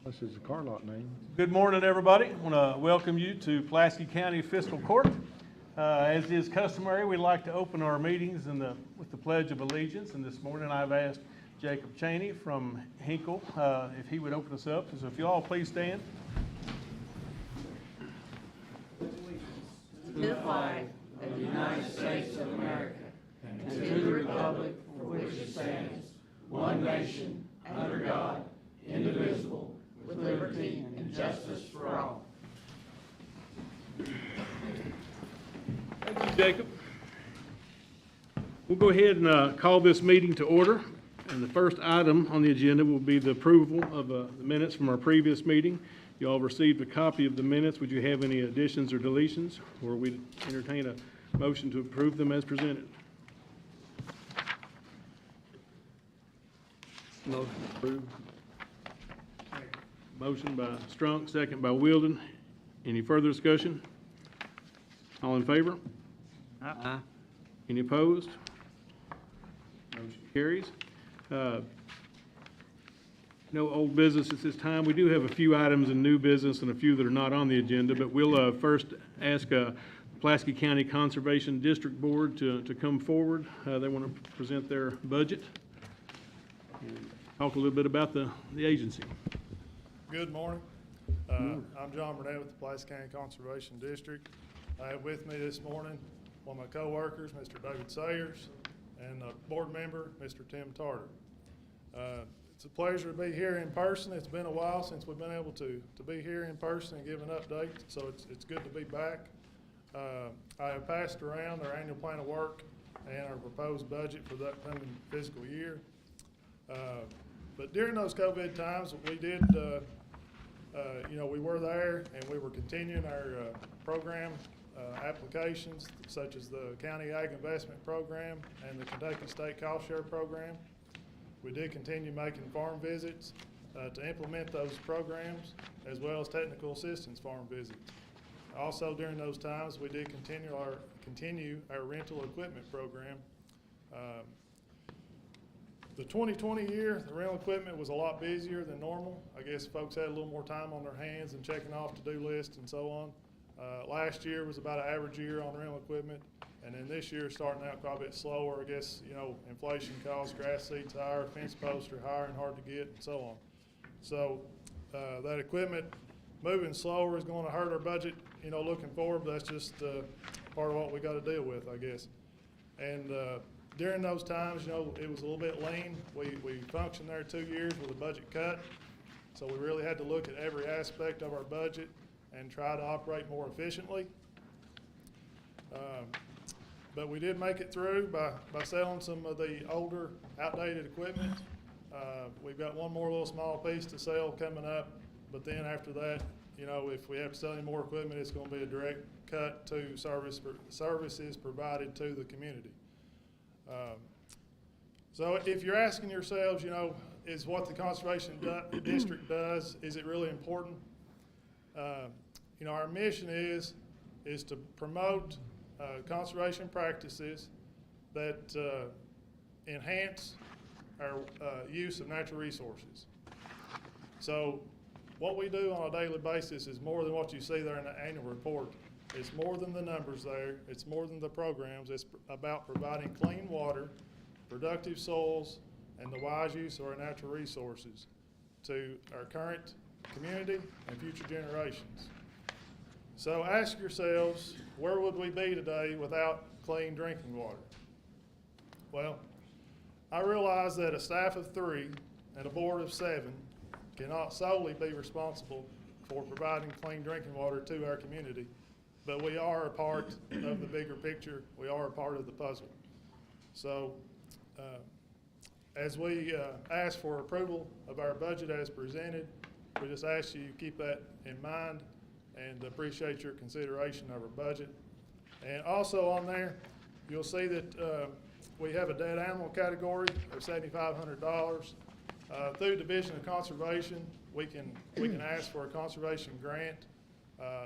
This is the car lot name. Good morning, everybody. I want to welcome you to Pulaski County Fiscal Court. As is customary, we'd like to open our meetings with the Pledge of Allegiance. And this morning I've asked Jacob Cheney from Hinkle if he would open us up. So if you all please stand. To the flag of the United States of America and to the republic for which it stands, one nation, under God, indivisible, with liberty and justice for all. Thank you, Jacob. We'll go ahead and call this meeting to order. And the first item on the agenda will be the approval of the minutes from our previous meeting. You all received a copy of the minutes. Would you have any additions or deletions? Or we entertain a motion to approve them as presented? Motion approved. Motion by Strunk, second by Wilden. Any further discussion? All in favor? Aye. Any opposed? Motion carries. No old business at this time. We do have a few items in new business and a few that are not on the agenda, but we'll first ask Pulaski County Conservation District Board to come forward. They want to present their budget and talk a little bit about the agency. Good morning. I'm John Burnett with the Pulaski County Conservation District. I have with me this morning one of my co-workers, Mr. David Sayers, and a board member, Mr. Tim Tarter. It's a pleasure to be here in person. It's been a while since we've been able to be here in person and give an update, so it's good to be back. I have passed around our annual plan of work and our proposed budget for the upcoming fiscal year. But during those COVID times, we did, we were there and we were continuing our program applications, such as the County Ag Investment Program and the Kentucky State Cost Share Program. We did continue making farm visits to implement those programs, as well as technical assistance farm visits. Also, during those times, we did continue our rental equipment program. The 2020 year, the rental equipment was a lot busier than normal. I guess folks had a little more time on their hands and checking off to-do lists and so on. Last year was about an average year on rental equipment, and then this year starting out quite a bit slower. I guess, inflation caused grass seeds higher, fence posts are higher and hard to get, and so on. So that equipment moving slower is going to hurt our budget, looking forward, but that's just part of what we got to deal with, I guess. And during those times, it was a little bit lean. We functioned there 2 years with a budget cut, so we really had to look at every aspect of our budget and try to operate more efficiently. But we did make it through by selling some of the older, outdated equipment. We've got one more little small piece to sell coming up, but then after that, if we have to sell any more equipment, it's going to be a direct cut to services provided to the community. So if you're asking yourselves, is what the Conservation District does, is it really important? Our mission is to promote conservation practices that enhance our use of natural resources. So what we do on a daily basis is more than what you see there in the annual report. It's more than the numbers there. It's more than the programs. It's about providing clean water, productive soils, and the wise use of our natural resources to our current community and future generations. So ask yourselves, where would we be today without clean drinking water? Well, I realize that a staff of 3 and a board of 7 cannot solely be responsible for providing clean drinking water to our community, but we are a part of the bigger picture. We are a part of the puzzle. So as we ask for approval of our budget as presented, we just ask you to keep that in mind and appreciate your consideration of our budget. And also on there, you'll see that we have a dead animal category of $7,500. Through Division of Conservation, we can ask for a conservation grant.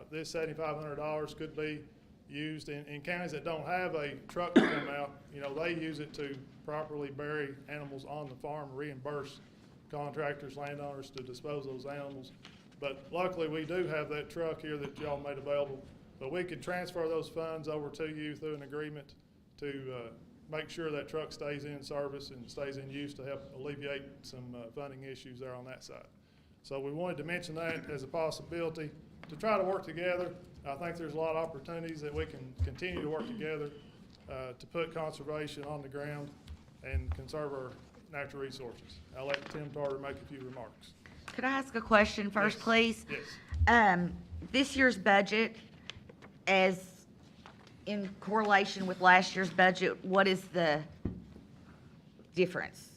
This $7,500 could be used in counties that don't have a truck to come out. They use it to properly bury animals on the farm, reimburse contractors, landowners to dispose of those animals. But luckily, we do have that truck here that y'all made available. But we could transfer those funds over to you through an agreement to make sure that truck stays in service and stays in use to help alleviate some funding issues there on that side. So we wanted to mention that as a possibility to try to work together. I think there's a lot of opportunities that we can continue to work together to put conservation on the ground and conserve our natural resources. I'll let Tim Tarter make a few remarks. Could I ask a question first, Yes. please? Yes. This year's budget, as in correlation with last year's budget, what is the difference?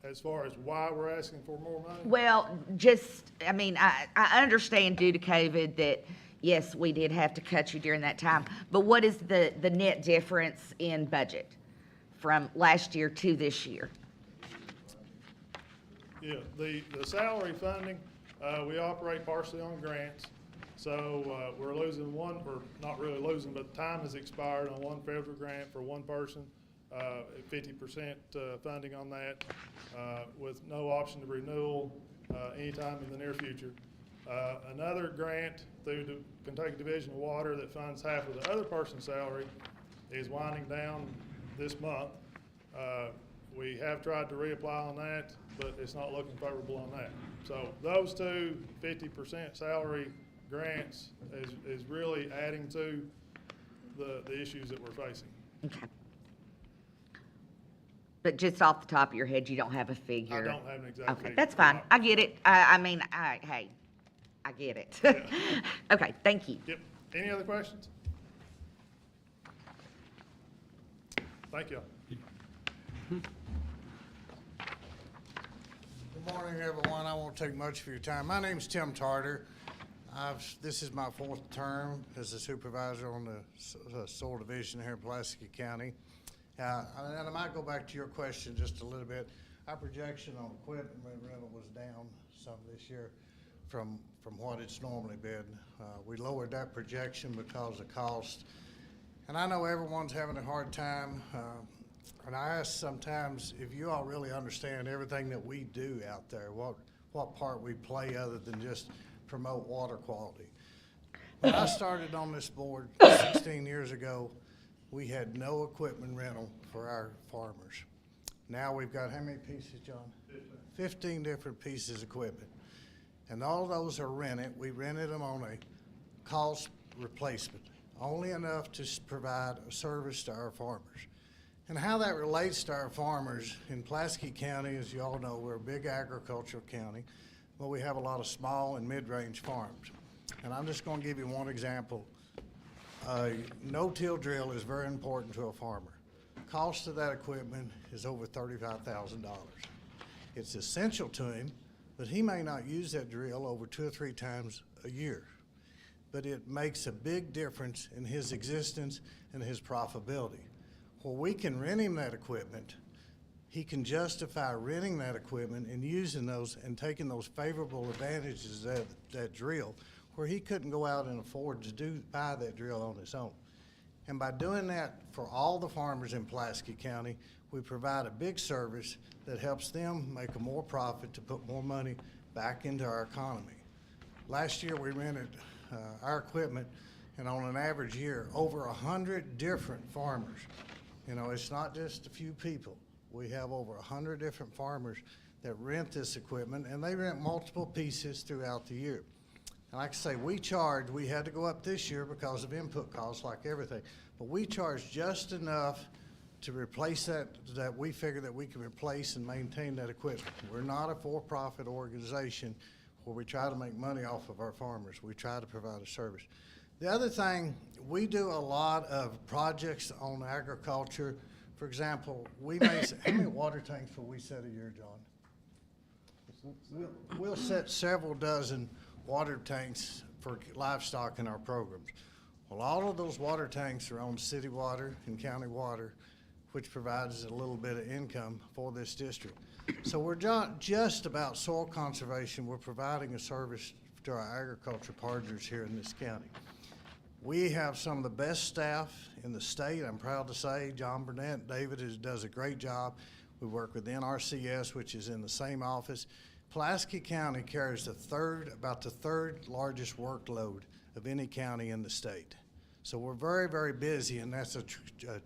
As far as why we're asking for more money? Well, just, I mean, I understand due to COVID that, yes, we did have to cut you during that time, but what is the net difference in budget from last year to this year? Yeah, the salary funding, we operate partially on grants. So we're losing one, or not really losing, but time has expired on one federal grant for one person, 50% funding on that, with no option to renewal anytime in the near future. Another grant through the Kentucky Division of Water that funds half of the other person's salary is winding down this month. We have tried to reapply on that, but it's not looking favorable on that. So those two 50% salary grants is really adding to the issues that we're facing. Okay. But just off the top of your head, you don't have a figure? I don't have an exact Okay, figure. that's fine. I get it. I mean, hey, I get it. Yeah. Okay, thank you. Yep. Any other questions? Thank you. Good morning, everyone. I won't take much of your time. My name's Tim Tarter. This is my fourth term as a supervisor on the soil division here in Pulaski County. And I might go back to your question just a little bit. Our projection on equipment rental was down some this year from what it's normally been. We lowered that projection because of cost. And I know everyone's having a hard time. And I ask sometimes if you all really understand everything that we do out there, what part we play other than just promote water quality. When I started on this board 16 years ago, we had no equipment rental for our farmers. Now we've got how many pieces, John? 15 different pieces of equipment. And all those are rented. We rented them on a cost replacement, only enough to provide a service to our farmers. And how that relates to our farmers in Pulaski County, as you all know, we're a big agricultural county, but we have a lot of small and mid-range farms. And I'm just going to give you one example. No-till drill is very important to a farmer. Cost of that equipment is over $35,000. It's essential to him, but he may not use that drill over 2 or 3 times a year. But it makes a big difference in his existence and his profitability. Well, we can rent him that equipment. He can justify renting that equipment and using those and taking those favorable advantages of that drill where he couldn't go out and afford to buy that drill on his own. And by doing that for all the farmers in Pulaski County, we provide a big service that helps them make a more profit to put more money back into our economy. Last year we rented our equipment, and on an average year, over 100 different farmers. You know, it's not just a few people. We have over 100 different farmers that rent this equipment, and they rent multiple pieces throughout the year. And like I say, we had to go up this year because of input costs like everything, but we charge just enough to replace that we figure that we can replace and maintain that equipment. We're not a for-profit organization where we try to make money off of our farmers. We try to provide a service. The other thing, we do a lot of projects on agriculture. For example, how many water tanks will we set a year, John? We'll set several dozen water tanks for livestock in our programs. Well, all of those water tanks are on city water and county water, which provides a little bit of income for this district. So we're not just about soil conservation, we're providing a service to our agriculture partners here in this county. We have some of the best staff in the state. I'm proud to say John Burnett, David does a great job. We work with NRCS, which is in the same office. Pulaski County carries about the third largest workload of any county in the state. So we're very, very busy, and that's a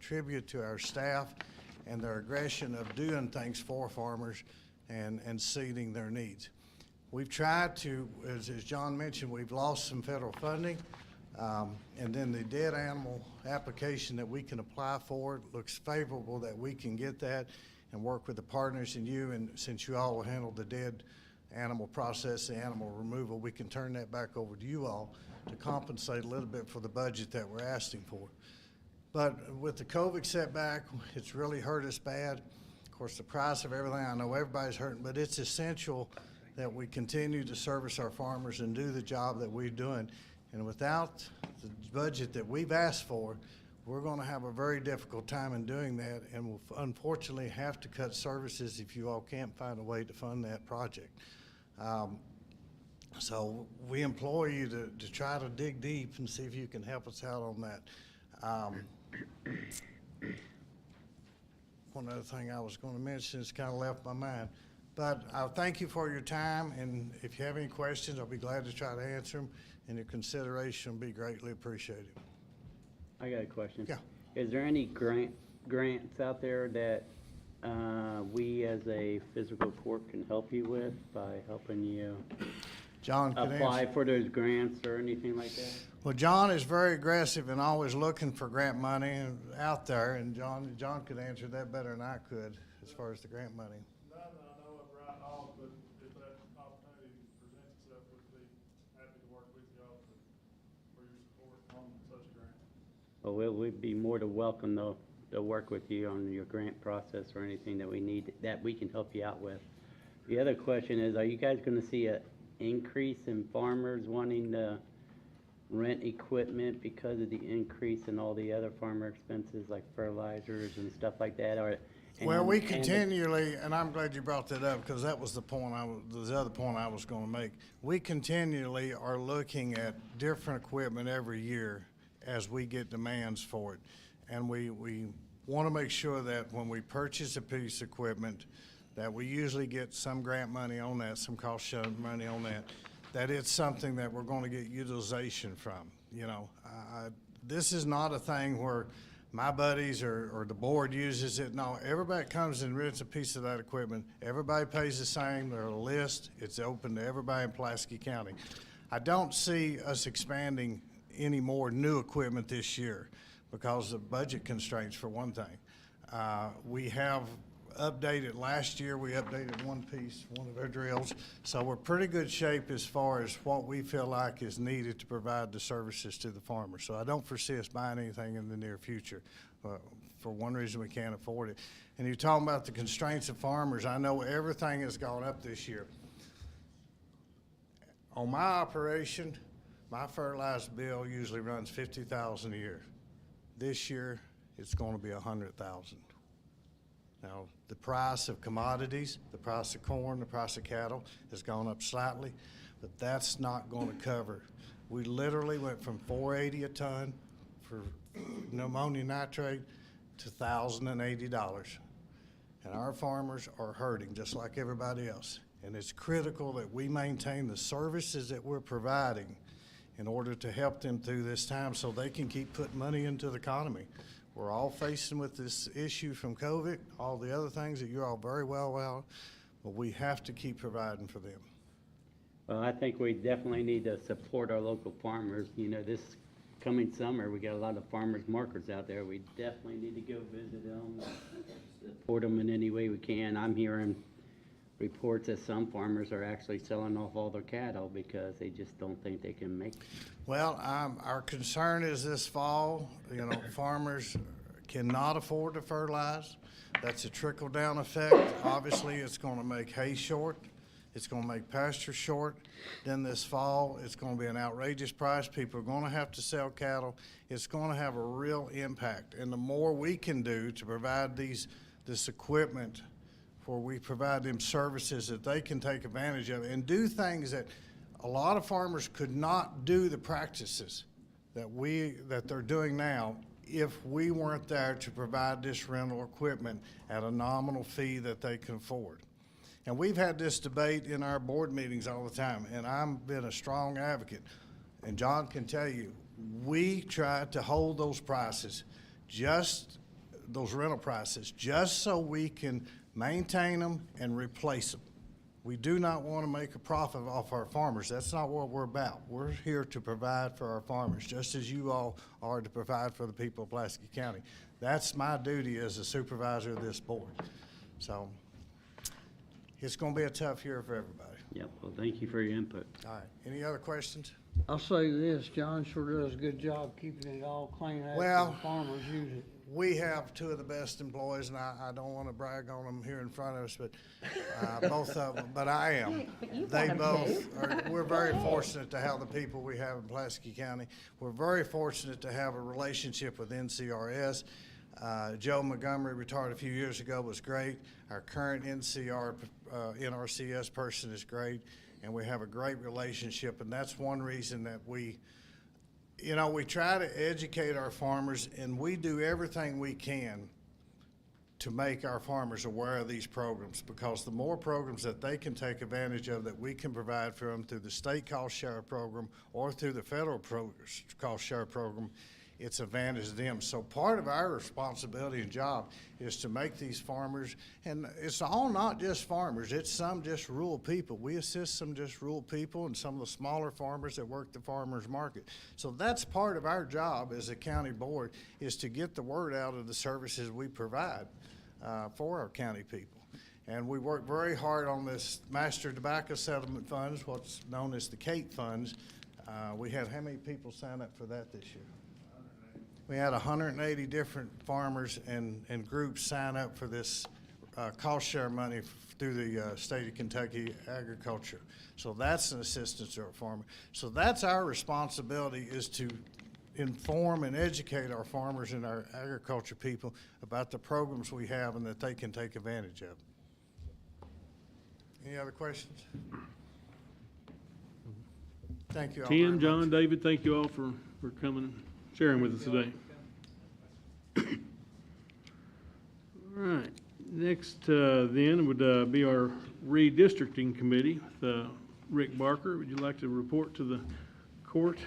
tribute to our staff and their aggression of doing things for farmers and seeing their needs. We've tried to, as John mentioned, we've lost some federal funding, and then the dead animal application that we can apply for, it looks favorable that we can get that and work with the partners and you, and since you all will handle the dead animal process, the animal removal, we can turn that back over to you all to compensate a little bit for the budget that we're asking for. But with the COVID setback, it's really hurt us bad. Of course, the price of everything, I know everybody's hurting, but it's essential that we continue to service our farmers and do the job that we're doing. And without the budget that we've asked for, we're going to have a very difficult time in doing that, and we'll unfortunately have to cut services if you all can't find a way to fund that project. So we implore you to try to dig deep and see if you can help us out on that. One other thing I was going to mention has kind of left my mind. But I thank you for your time, and if you have any questions, I'll be glad to try to answer them, and your consideration will be greatly appreciated. I got a question. Yeah. Is there any grants out there that we as a physical court can help you with by helping you John can apply answer. for those grants or anything like that? Well, John is very aggressive and always looking for grant money out there, and John could answer that better than I could as far as the grant money. None that I know of right off, but if that opportunity presents itself, we'd be happy to work with y'all for your support on such a grant. Well, we'd be more than welcome to work with you on your grant process or anything that we need, that we can help you out with. The other question is, are you guys gonna see an increase in farmers wanting to rent equipment because of the increase in all the other farmer expenses like fertilizers and stuff like that? Well, we continually, and I'm glad you brought that up because that was the other point I was going to make. We continually are looking at different equipment every year as we get demands for it. And we want to make sure that when we purchase a piece of equipment, that we usually get some grant money on that, some cost sharing money on that it's something that we're going to get utilization from. You know, this is not a thing where my buddies or the board uses it. No, everybody comes and rents a piece of that equipment. Everybody pays the same. There's a list. It's open to everybody in Pulaski County. I don't see us expanding any more new equipment this year because of budget constraints, for one thing. We have updated, last year we updated one of our drills. So we're pretty good shape as far as what we feel like is needed to provide the services to the farmers. So I don't foresee us buying anything in the near future. For one reason, we can't afford it. And you're talking about the constraints of farmers. I know everything has gone up this year. On my operation, my fertilizer bill usually runs $50,000 a year. This year, it's going to be $100,000. Now, the price of commodities, the price of corn, the price of cattle has gone up slightly, but that's not going to cover. We literally went from $480 a ton for ammonium nitrate to $1,080. And our farmers are hurting just like everybody else. And it's critical that we maintain the services that we're providing in order to help them through this time so they can keep putting money into the economy. We're all facing with this issue from COVID, all the other things that you're all very well aware, but we have to keep providing for them. Well, I think we definitely need to support our local farmers. You know, this coming summer, we got a lot of farmers markets out there. We definitely need to go visit them, support them in any way we can. I'm hearing reports that some farmers are actually selling off all their cattle because they just don't think they can make it. Well, our concern is this fall, you know, farmers cannot afford to fertilize. That's a trickle-down effect. Obviously, it's going to make hay short. It's going to make pasture short. Then this fall, it's going to be an outrageous price. People are going to have to sell cattle. It's going to have a real impact. And the more we can do to provide this equipment, where we provide them services that they can take advantage of and do things that a lot of farmers could not do, the practices that they're doing now if we weren't there to provide this rental equipment at a nominal fee that they can afford. And we've had this debate in our board meetings all the time, and I've been a strong advocate. And John can tell you, we try to hold those prices, those rental prices, just so we can maintain them and replace them. We do not want to make a profit off our farmers. That's not what we're about. We're here to provide for our farmers, just as you all are to provide for the people of Pulaski County. That's my duty as a supervisor of this board. So it's going to be a tough year for everybody. Yep, well, thank you for your input. All right. Any other questions? I'll say this, John sure does a good job keeping it all clean after Well, the farmers use it. We have two of the best employees, and I don't want to brag on them here in front of us, but both of them, but I am. They both are, we're very fortunate to have the people we have in Pulaski County. We're very fortunate to have a relationship with NCRS. Joe Montgomery, retired a few years ago, was great. Our current NRCS person is great, and we have a great relationship, and that's one reason that we try to educate our farmers, and we do everything we can to make our farmers aware of these programs, because the more programs that they can take advantage of that we can provide for them through the state cost share program or through the federal cost share program, it's advantage to them. So part of our responsibility and job is to make these farmers, and it's all not just farmers, it's some just rural people. We assist some just rural people and some of the smaller farmers that work the farmers market. So that's part of our job as a county board, is to get the word out of the services we provide for our county people. And we work very hard on this Master Tobacco Settlement Funds, what's known as the CAPE funds. We had how many people sign up for that this year? We had 180 different farmers and groups sign up for this cost share money through the state of Kentucky agriculture. So that's an assistance to our farmer. So that's our responsibility, is to inform and educate our farmers and our agriculture people about the programs we have and that they can take advantage of. Any other questions? Thank you all very Tim, much. John, David, thank you all for coming and sharing with us today. All right, next then would be our redistricting committee with Rick Barker. Would you like to report to the court?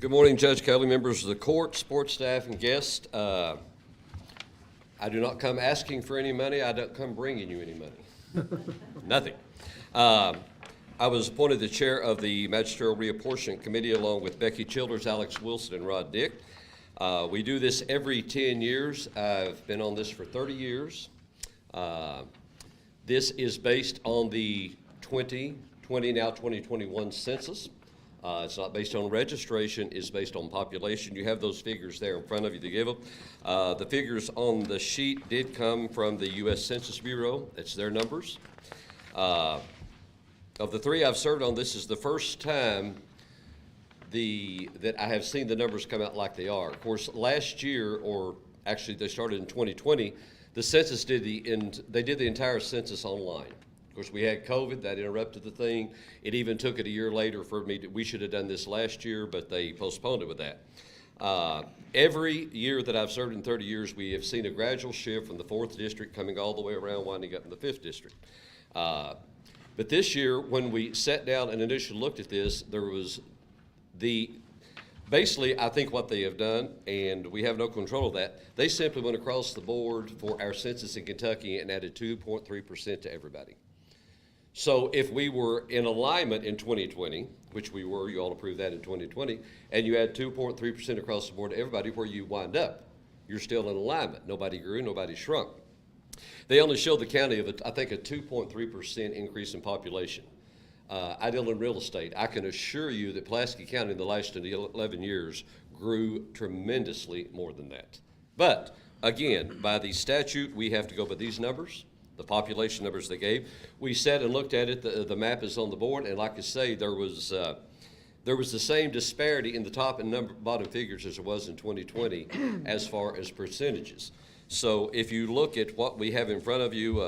Good morning, Judge Kelly, members of the court, sports staff, and guests. I do not come asking for any money. I don't come bringing you any money. Nothing. I was appointed the chair of the Magisterial Reapportionment Committee along with Becky Childers, Alex Wilson, and Rod Dick. We do this every 10 years. I've been on this for 30 years. This is based on the 2020, now 2021 census. It's not based on registration, it's based on population. You have those figures there in front of you to give them. The figures on the sheet did come from the U.S. Census Bureau. It's their numbers. Of the three I've served on, this is the first time that I have seen the numbers come out like they are. Of course, last year, or actually they started in 2020, the census did the entire census online. Of course, we had COVID, that interrupted the thing. It even took it a year later for me we should have done this last year, but they postponed it with that. Every year that I've served in 30 years, we have seen a gradual shift from the 4th district coming all the way around, winding up in the 5th district. But this year, when we sat down and initially looked at this, there was basically, I think what they have done, and we have no control of that, they simply went across the board for our census in Kentucky and added 2.3% to everybody. So if we were in alignment in 2020, which we were, you all approved that in 2020, and you add 2.3% across the board to everybody, where you wind up, you're still in alignment. Nobody grew, nobody shrunk. They only showed the county of, I think, a 2.3% increase in population. I deal in real estate. I can assure you that Pulaski County in the last 11 years grew tremendously more than that. But again, by the statute, we have to go by these numbers, the population numbers they gave. We sat and looked at it. The map is on the board, and like I say, there was the same disparity in the top and bottom figures as there was in 2020 as far as percentages. So if you look at what we have in front of you,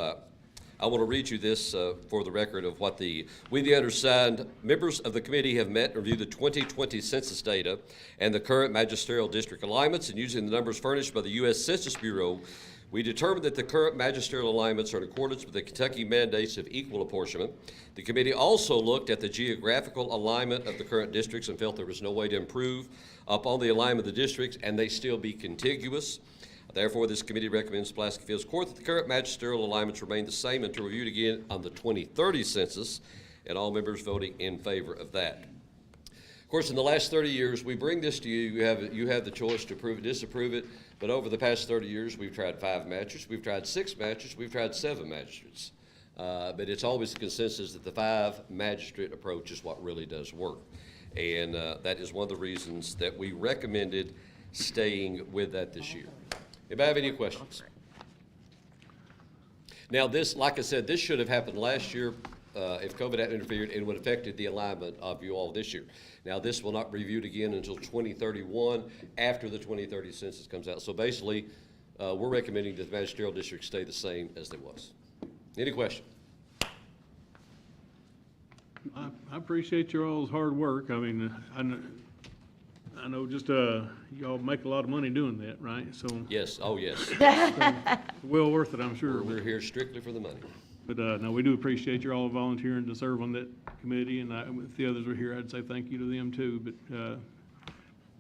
I want to read you this for the record of what we, the undersigned, members of the committee have met and reviewed the 2020 census data and the current magisterial district alignments, and using the numbers furnished by the U.S. Census Bureau, we determined that the current magisterial alignments are in accordance with the Kentucky mandates of equal apportionment. The committee also looked at the geographical alignment of the current districts and felt there was no way to improve upon the alignment of the districts and they still be contiguous. Therefore, this committee recommends Pulaski Fiscal Court that the current magisterial alignments remain the same until reviewed again on the 2030 census, and all members voting in favor of that. Of course, in the last 30 years, we bring this to you. You have the choice to approve it, disapprove it. But over the past 30 years, we've tried 5 magistrates, we've tried 6 magistrates, we've tried 7 magistrates. But it's always the consensus that the 5 magistrate approach is what really does work. And that is one of the reasons that we recommended staying with that this year. Anybody have any questions? Now this, like I said, this should have happened last year if COVID hadn't interfered, and would have affected the alignment of you all this year. Now this will not be reviewed again until 2031 after the 2030 census comes out. So basically, we're recommending that the magisterial district stay the same as they was. Any question? I appreciate your all's hard work. I mean, I know just, y'all make a lot of money doing that, right? So, Yes, oh yes. well worth it, I'm sure. We're here strictly for the money. But, no, we do appreciate you all volunteering to serve on that committee, and if the others are here, I'd say thank you to them too. But,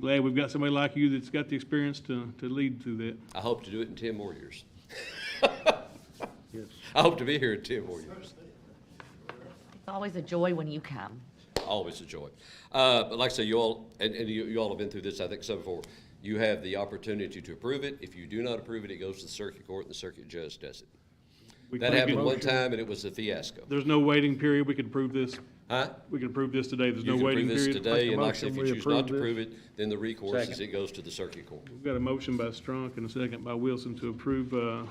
glad we've got somebody like you that's got the experience to lead through that. I hope to do it in 10 more years. I hope to be here in 10 more years. It's always a joy when you come. Always a joy. But like I say, you all, and you all have been through this, I think, some before. You have the opportunity to approve it. If you do not approve it, it goes to the circuit court, and the circuit judge does it. That happened one time, and it was a fiasco. There's no waiting period. We could approve this. Huh? We can approve this today. There's no You can waiting approve this period. today, and like I said, if you motion, we choose not to approve approve it, then the recourse is it goes to the circuit court. We've got a motion by Strunk and a second by Wilson to approve the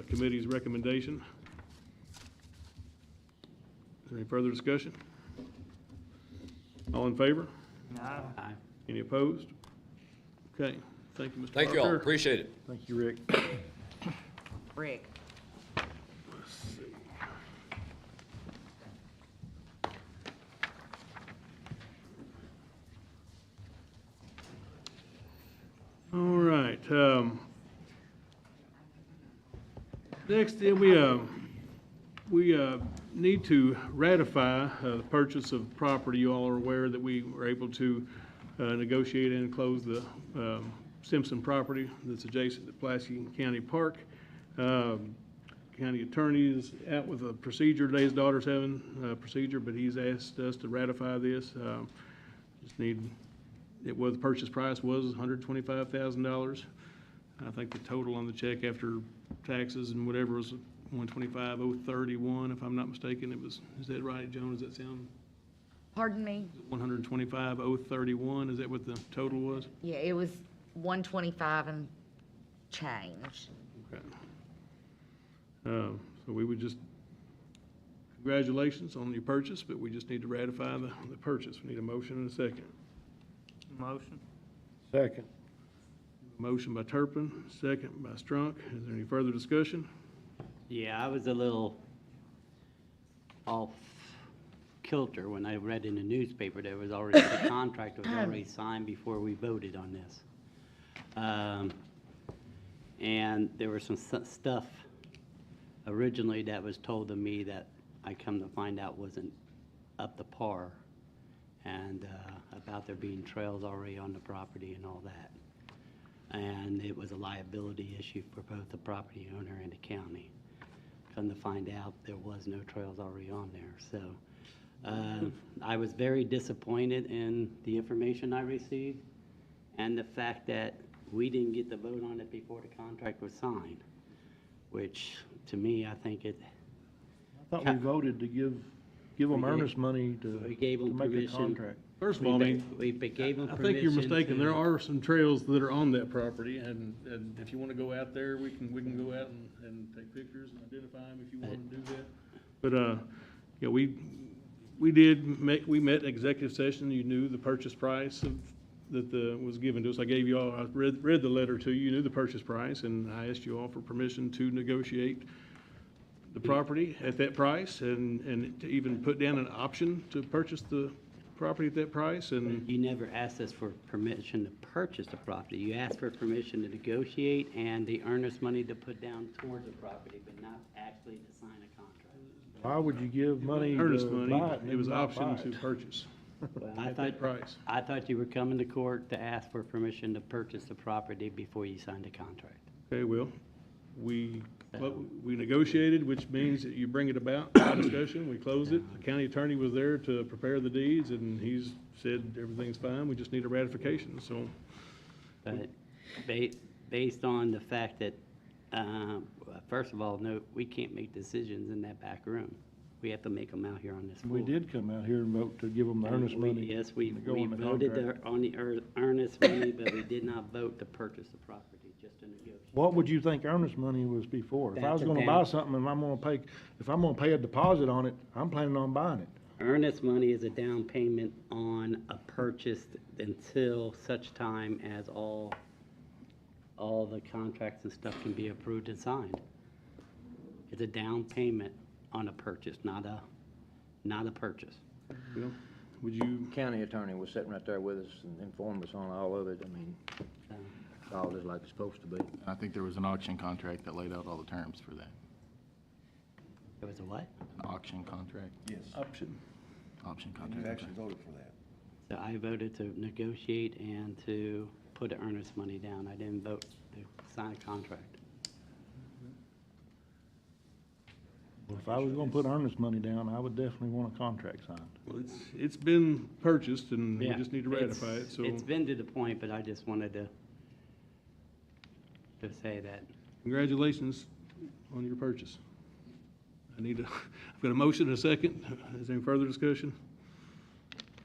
committee's recommendation. Is there any further discussion? All in favor? Aye. Any opposed? Okay, thank you, Mr. Parker. Thank you all, appreciate it. Thank you, Rick. Rick. Let's see. All right, next, we need to ratify the purchase of property. You all are aware that we were able to negotiate and close the Simpson property that's adjacent to Pulaski County Park. County attorney is out with a procedure today. His daughter's having a procedure, but he's asked us to ratify this. Just need, the purchase price was $125,000. I think the total on the check after taxes and whatever was $125,031, if I'm not mistaken. It was, is that right, Joan? Does that sound? Pardon me? $125,031, is that what the total was? Yeah, it was 125 and change. Okay. So we would just, congratulations on your purchase, but we just need to ratify the purchase. We need a motion and a second. Motion. Second. Motion by Turpin, second by Strunk. Is there any further discussion? Yeah, I was a little off kilter when I read in the newspaper that was already, the contract was already signed before we voted on this. And there was some stuff originally that was told to me that I come to find out wasn't up to par, and about there being trails already on the property and all that. And it was a liability issue for both the property owner and the county. Come to find out, there was no trails already on there. So I was very disappointed in the information I received and the fact that we didn't get the vote on it before the contract was signed, which to me, I think it, I thought we voted to give them We gave- earnest money to we gave them make a permission. contract. First of all, I mean, we gave them I permission. think you're mistaken. to- There are some trails that are on that property, and if you want to go out there, we can go out and take pictures and identify them if you want to do that. But, yeah, we met executive session. You knew the purchase price that was given to us. I gave you all, I read the letter to you. You knew the purchase price, and I asked you all for permission to negotiate the property at that price and to even put down an option to purchase the property at that price. And You never asked us for permission to purchase the property. You asked for permission to negotiate and the earnest money to put down towards the property, but not actually to sign a contract. Why would you give money earnest to money, buy it and it was then not buy option it? to purchase Well, at that price. I thought you were coming to court to ask for permission to purchase the property before you signed a contract. Okay, well, we negotiated, which means that you bring it about, by discussion, we closed it. The county attorney was there to prepare the deeds, and he's said everything's fine, we just need a ratification, so. But based on the fact that, first of all, no, we can't make decisions in that back room. We have to make them out here on this floor. We did come out here and vote to give them the earnest We- money. Yes, we to go on the voted contract. on the earnest money, but we did not vote to purchase the property, just to negotiate. What would you think earnest money was before? If I was That's a gonna down- buy something and if I'm gonna pay a deposit on it, I'm planning on buying it. Earnest money is a down payment on a purchase until such time as all the contracts and stuff can be approved and signed. It's a down payment on a purchase, not a purchase. Bill, would you, County attorney was sitting right there with us and informed us on all of it. I mean, it's all just like it's supposed to be. I think there was an auction contract that laid out all the terms for that. It was a what? An auction contract, Yes, option? option you contract. actually voted for that. So I voted to negotiate and to put the earnest money down. I didn't vote to sign a contract. Well, if I was gonna put earnest money down, I would definitely want a contract signed. Well, it's been purchased, and we Yeah, just need to ratify it, so. It's been to the point, but I just wanted to say that. Congratulations on your purchase. I've got a motion and a second. Is there any further discussion?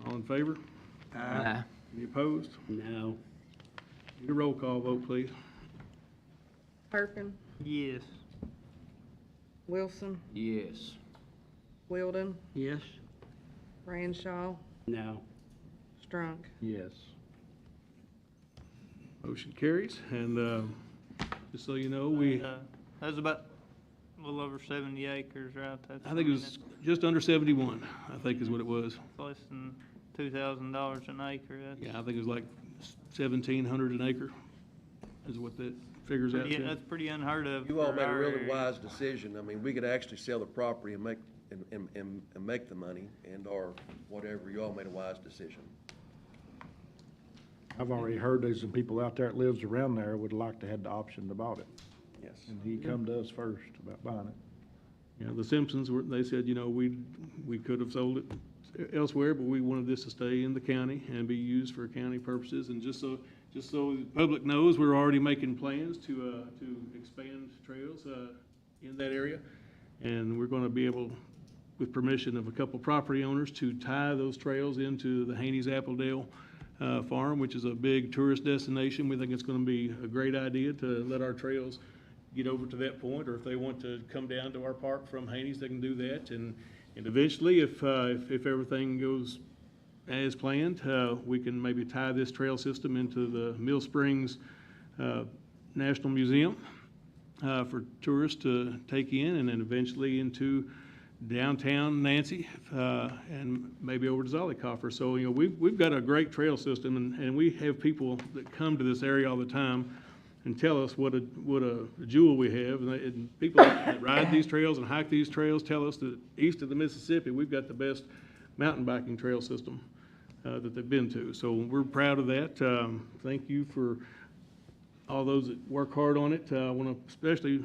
All in favor? Any opposed? No. Need a roll call vote, please. Perkin, Yes. Wilson, Yes. Wilden, Yes. Ranshaw, No. Strunk. Yes. Motion carries, and just so you know, we, That was about a little over 70 acres, right? That's, I think it was just under 71, I think is what it was. that's less than $2,000 an acre. That's Yeah, I think it was like 1,700 an acre is what that figures out pretty, to. that's pretty unheard of. You all for made a our really area. wise decision. I mean, we could actually sell the property and make the money or whatever. You all made a wise decision. I've already heard there's some people out there that lives around there would like to have the option to buy it. Yes. And he come to us first about buying it. You know, the Simpsons they said, you know, we could have sold it elsewhere, but we wanted this to stay in the county and be used for county purposes. And just so the public knows, we're already making plans to expand trails, in that area. And we're gonna be able, with permission of a couple property owners, to tie those trails into the Haney's Appledale, farm, which is a big tourist destination. We think it's gonna be a great idea to let our trails get over to that point, or if they want to come down to our park from Haney's, they can do that. And eventually, if everything goes as planned, we can maybe tie this trail system into the Mill Springs National Museum for tourists to take in, and then eventually into downtown Nancy, and maybe over to Zollicoffer. So, you know, we've got a great trail system, and we have people that come to this area all the time and tell us what a jewel we have. And people that ride these trails and hike these trails tell us that east of the Mississippi, we've got the best mountain biking trail system that they've been to. So we're proud of that. Thank you for all those that work hard on it. I want to especially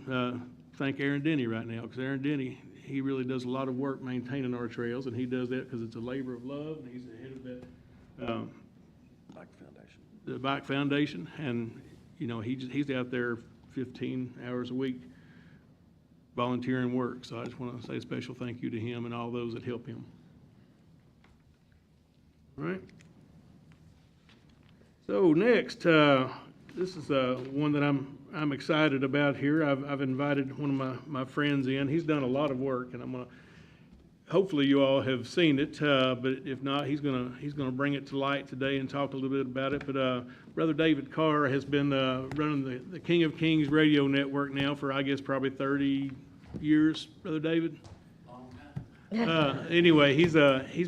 thank Aaron Denny right now, because Aaron Denny, he really does a lot of work maintaining our trails, and he does that because it's a labor of love, and he's the head of that Bike Foundation. the Bike Foundation, and, you know, he's out there 15 hours a week volunteering work. So I just want to say a special thank you to him and all those that help him. All right. So next, this is one that I'm excited about here. I've invited one of my friends in. He's done a lot of work, and I'm gonna, hopefully you all have seen it, but if not, he's gonna bring it to light today and talk a little bit about it. But Brother David Carr has been running the King of Kings radio network now for, I guess, probably years, Brother David? Anyway, he's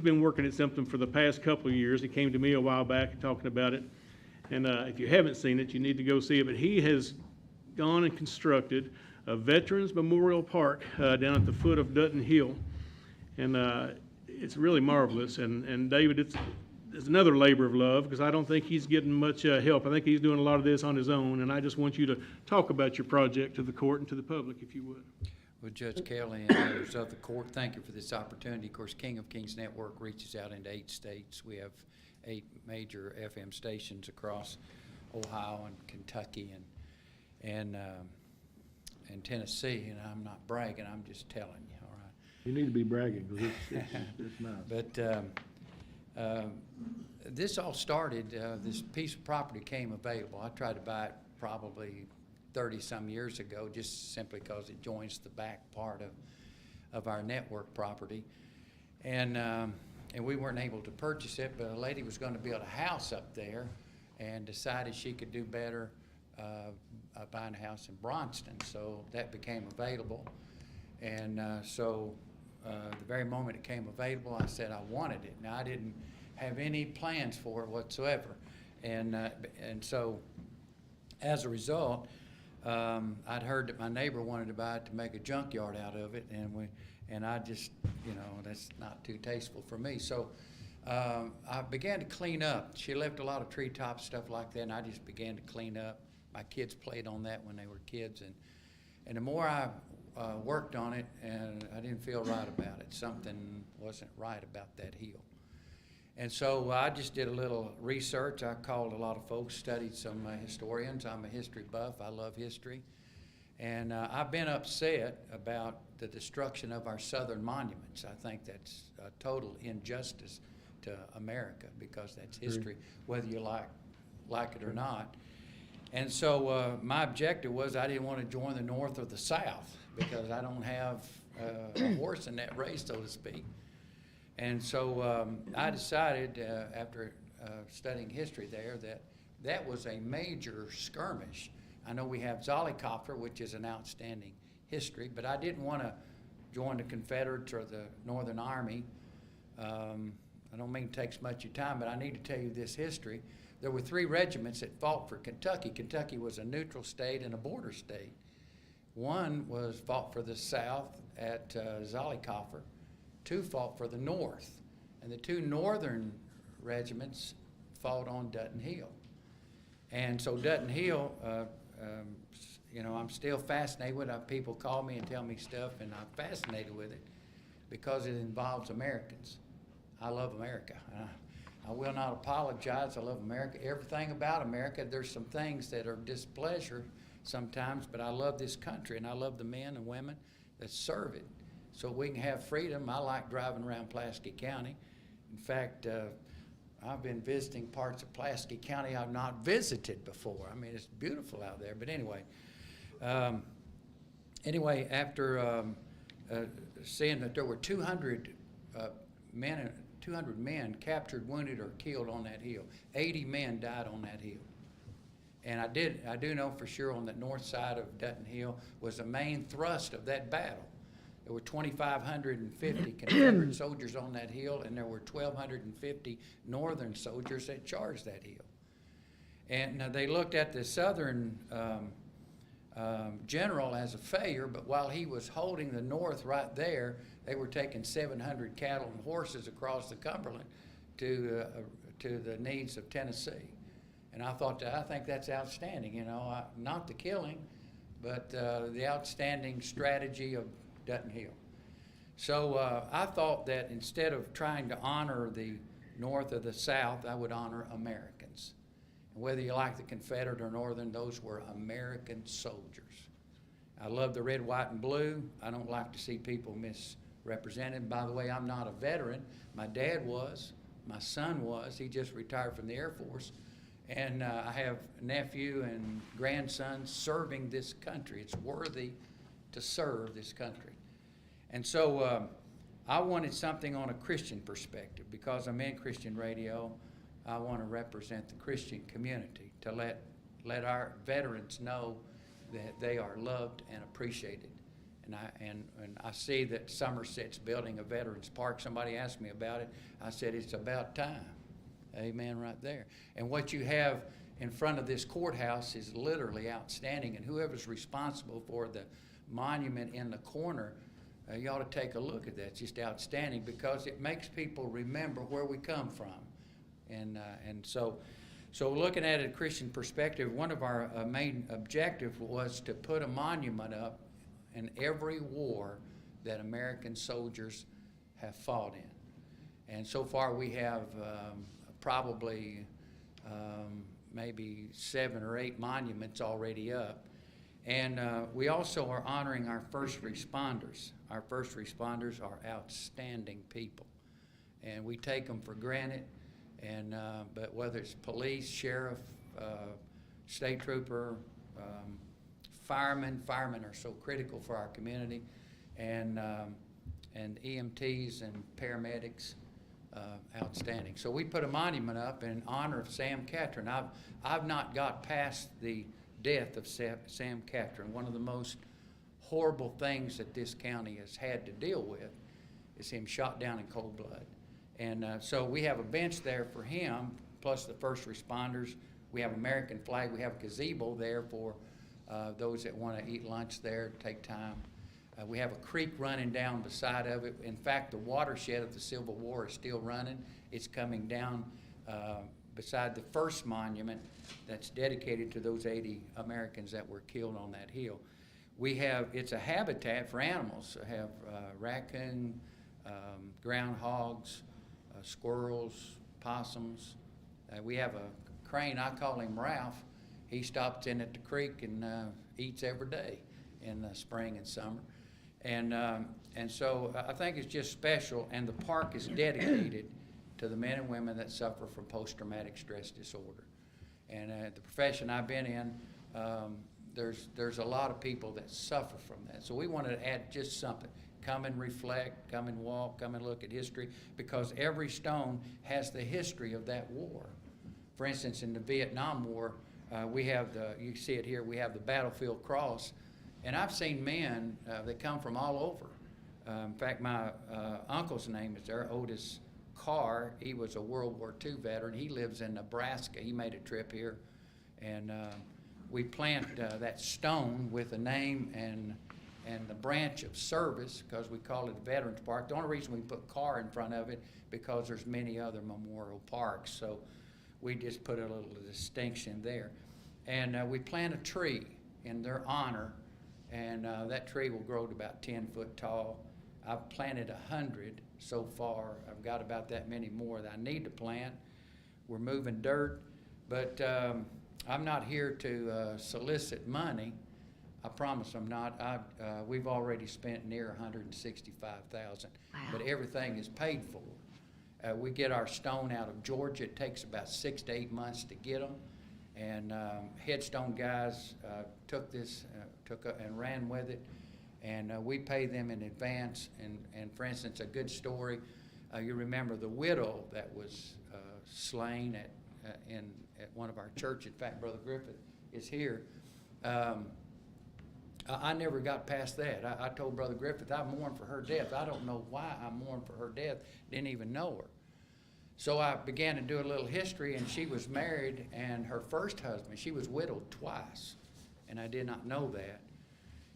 been working at something for the past couple of years. He came to me a while back talking about it. And if you haven't seen it, you need to go see it. But he has gone and constructed a Veterans Memorial Park down at the foot of Dutton Hill. And it's really marvelous. And David, it's another labor of love, because I don't think he's getting much help. I think he's doing a lot of this on his own. And I just want you to talk about your project to the court and to the public, if you would. Well, Judge Kelly and members of the court, thank you for this opportunity. Of course, King of Kings Network reaches out into 8 states. We have 8 major FM stations across Ohio and Kentucky and Tennessee. And I'm not bragging, I'm just telling you, all right? You need to be bragging, because it's nice. But this all started, this piece of property came available. I tried to buy it probably 30-some years ago, just simply because it joins the back part of our network property. And we weren't able to purchase it, but a lady was going to build a house up there and decided she could do better buying a house in Bronson. So that became available. And so the very moment it came available, I said I wanted it. Now, I didn't have any plans for it whatsoever. And so as a result, I'd heard that my neighbor wanted to buy it to make a junkyard out of it, and I just, that's not too tasteful for me. So I began to clean up. She left a lot of treetop stuff like that, and I just began to clean up. My kids played on that when they were kids, and the more I worked on it, and I didn't feel right about it. Something wasn't right about that hill. And so I just did a little research. I called a lot of folks, studied some historians. I'm a history buff. I love history. And I've been upset about the destruction of our southern monuments. I think that's a total injustice to America, because that's history, whether you like it or not. And so my objective was I didn't want to join the North or the South, because I don't have a horse in that race, so to speak. And so I decided, after studying history there, that was a major skirmish. I know we have Zollikofer, which is an outstanding history, but I didn't want to join the Confederates or the Northern Army. I don't mean it takes much of your time, but I need to tell you this history. There were 3 regiments that fought for Kentucky. Kentucky was a neutral state and a border state. One was fought for the South at Zollikofer. 2 fought for the North, and the 2 northern regiments fought on Dutton Hill. And so Dutton Hill, I'm still fascinated with it. People call me and tell me stuff, and I'm fascinated with it because it involves Americans. I love America. I will not apologize. I love America. Everything about America. There's some things that are displeasure sometimes, but I love this country, and I love the men and women that serve it. So we can have freedom. I like driving around Pulaski County. In fact, I've been visiting parts of Pulaski County I've not visited before. I mean, it's beautiful out there. But anyway, after seeing that there were 200 men captured, wounded, or killed on that hill, 80 men died on that hill. And I do know for sure on the north side of Dutton Hill was the main thrust of that battle. There were 2,550 Confederate soldiers on that hill, and there were 1,250 Northern soldiers that charged that hill. And they looked at the Southern general as a failure, but while he was holding the North right there, they were taking 700 cattle and horses across the Cumberland to the needs of Tennessee. And I think that's outstanding, not the killing, but the outstanding strategy of Dutton Hill. So I thought that instead of trying to honor the North or the South, I would honor Americans. And whether you like the Confederate or Northern, those were American soldiers. I love the red, white, and blue. I don't like to see people misrepresented. By the way, I'm not a veteran. My dad was. My son was. He just retired from the Air Force. And I have a nephew and grandson serving this country. It's worthy to serve this country. And so I wanted something on a Christian perspective. Because I'm in Christian radio, I want to represent the Christian community, to let our veterans know that they are loved and appreciated. And I see that Somerset's building a Veterans Park. Somebody asked me about it. I said, it's about time. Amen, right there. And what you have in front of this courthouse is literally outstanding. And whoever's responsible for the monument in the corner, you ought to take a look at that. It's just outstanding because it makes people remember where we come from. And so looking at it a Christian perspective, one of our main objectives was to put a monument up in every war that American soldiers have fought in. And so far we have probably maybe 7 or 8 monuments already up. And we also are honoring our first responders. Our first responders are outstanding people, and we take them for granted. And but whether it's police, sheriff, state trooper, firemen are so critical for our community, and EMTs and paramedics, outstanding. So we put a monument up in honor of Sam Catron. I've not got past the death of Sam Catron. One of the most horrible things that this county has had to deal with is him shot down in cold blood. And so we have a bench there for him, plus the first responders. We have American flag. We have a gazebo there for those that want to eat lunch there, take time. We have a creek running down beside of it. In fact, the watershed of the Civil War is still running. It's coming down beside the first monument that's dedicated to those 80 Americans that were killed on that hill. It's a habitat for animals. We have raccoon, groundhogs, squirrels, possums. We have a crane, I call him Ralph. He stops in at the creek and eats every day in the spring and summer. And so I think it's just special, and the park is dedicated to the men and women that suffer from post-traumatic stress disorder. And the profession I've been in, there's a lot of people that suffer from that. So we wanted to add just something. Come and reflect, come and walk, come and look at history, because every stone has the history of that war. For instance, in the Vietnam War, we have you see it here, we have the battlefield cross. And I've seen men that come from all over. In fact, my uncle's name is there, Otis Carr. He was a World War II veteran. He lives in Nebraska. He made a trip here. And we plant that stone with a name and the branch of service, because we call it a Veterans Park. The only reason we put Carr in front of it, because there's many other memorial parks. So we just put a little distinction there. And we plant a tree in their honor, and that tree will grow to about 10 foot tall. I've planted 100 so far. I've got about that many more that I need to plant. We're moving dirt, but I'm not here to solicit money. I promise I'm not. We've already spent near $165,000, Wow. but everything is paid for. We get our stone out of Georgia. It takes about 6 to 8 months to get them. And Headstone guys took and ran with it, and we pay them in advance. And for instance, a good story, you remember the widow that was slain at one of our churches. In fact, Brother Griffith is here. I never got past that. I told Brother Griffith, I mourn for her death. I don't know why I mourn for her death. Didn't even know her. So I began to do a little history, and she was married, and her first husband, she was widowed twice, and I did not know that.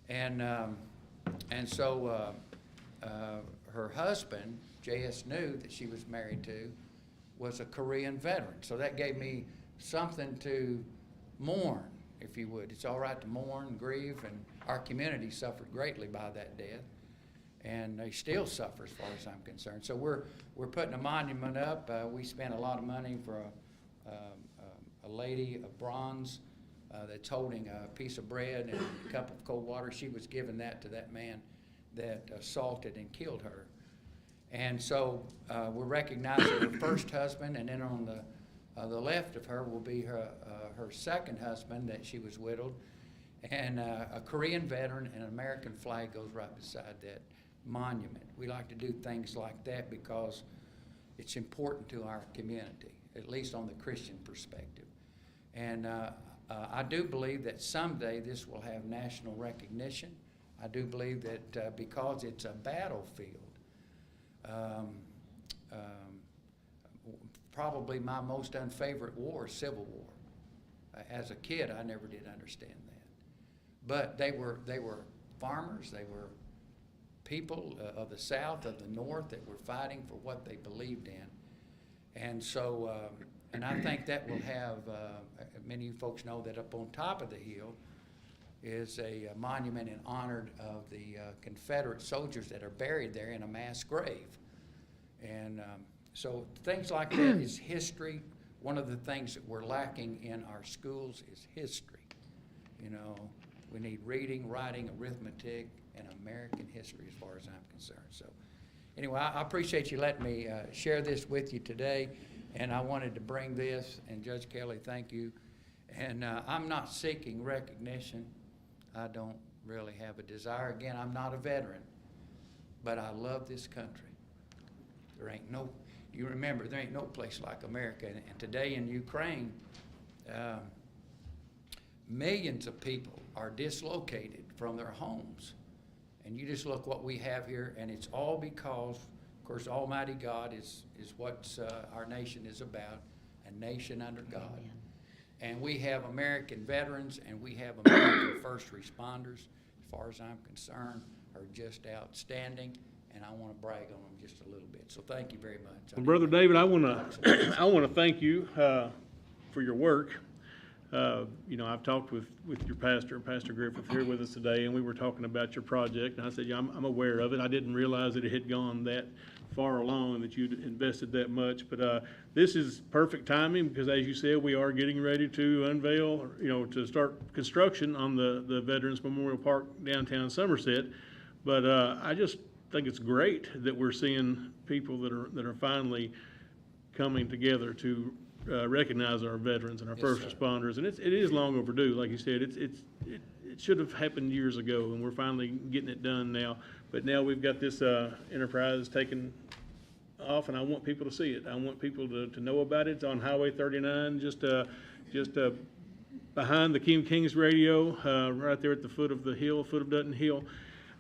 And so her husband, J.S. New, that she was married to, was a Korean veteran. So that gave me something to mourn, if you would. It's all right to mourn, grieve, and our community suffered greatly by that death. And they still suffer as far as I'm concerned. So we're putting a monument up. We spent a lot of money for a lady of bronze that's holding a piece of bread and a cup of cold water. She was giving that to that man that assaulted and killed her. And so we're recognizing her first husband, and then on the left of her will be her second husband that she was widowed. And a Korean veteran and an American flag goes right beside that monument. We like to do things like that because it's important to our community, at least on the Christian perspective. And I do believe that someday this will have national recognition. I do believe that because it's a battlefield, probably my most unfavorite war is Civil War. As a kid, I never did understand that. But they were farmers, they were people of the South, of the North, that were fighting for what they believed in. And so, and I think that will have, many of you folks know that up on top of the hill is a monument in honor of the Confederate soldiers that are buried there in a mass grave. And so things like that is history. One of the things that we're lacking in our schools is history. You know, we need reading, writing, arithmetic, and American history as far as I'm concerned. So anyway, I appreciate you letting me share this with you today. And I wanted to bring this, and Judge Kelly, thank you. And I'm not seeking recognition. I don't really have a desire. Again, I'm not a veteran, but I love this country. There ain't no, you remember, there ain't no place like America. And today in Ukraine, millions of people are dislocated from their homes. And you just look what we have here, and it's all because, of course, Almighty God is what our nation is about, a nation under God. Amen. And we have American veterans, and we have American first responders, as far as I'm concerned, are just outstanding. And I want to brag on them just a little bit. So thank you very much. Well, Brother David, I want to thank you for your work. You know, I've talked with your pastor, Pastor Griffith, here with us today, and we were talking about your project. And I said, yeah, I'm aware of it. I didn't realize that it had gone that far along and that you'd invested that much. But this is perfect timing because, as you said, we are getting ready to unveil, you know, to start construction on the Veterans Memorial Park downtown Somerset. But I just think it's great that we're seeing people that are finally coming together to recognize our veterans and our first responders, and it is long overdue. Like you said, it should have happened years ago, and we're finally getting it done now. But now we've got this enterprise taken off, and I want people to see it. I want people to know about it. It's on Highway 39, just behind the King Kings radio, right there at the foot of the hill, foot of Dutton Hill.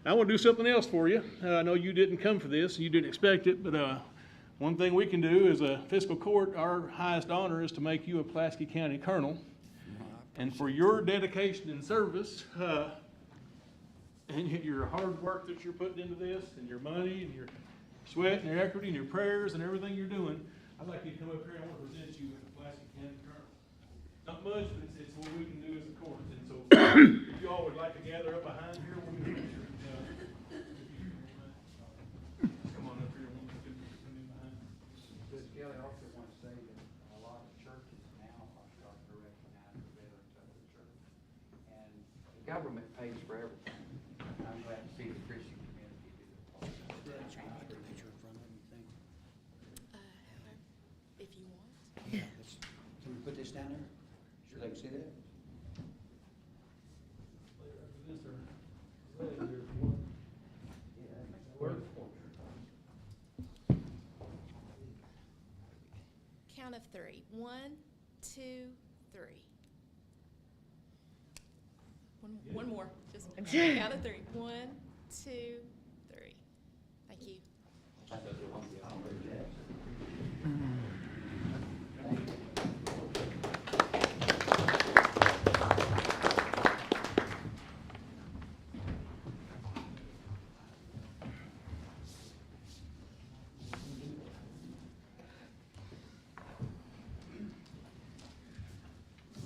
I want to do something else for you. I know you didn't come for this, you didn't expect it, but one thing we can do as a fiscal court, our highest honor is to make you a Pulaski County Colonel. And for your dedication and service, and your hard work that you're putting into this, and your money, and your sweat, and your equity, and your prayers, and everything you're doing, I'd like you to come up here and I want to present you as a Pulaski County Colonel. Not much, but it's what we can do as a court. And so if you all would like to gather up behind here, we're going to make sure. Come on up here. Judge Kelly, I also want to say that a lot of churches now are starting to recognize the veterans of the church. And the government pays for everything. I'm glad to see the Christian community do their part. If you want. Yeah. Can we put this down there? Sure they can see that? Count of three. 1, 2, 3. One more. Just count of 3. 1, 2, 3. Thank you.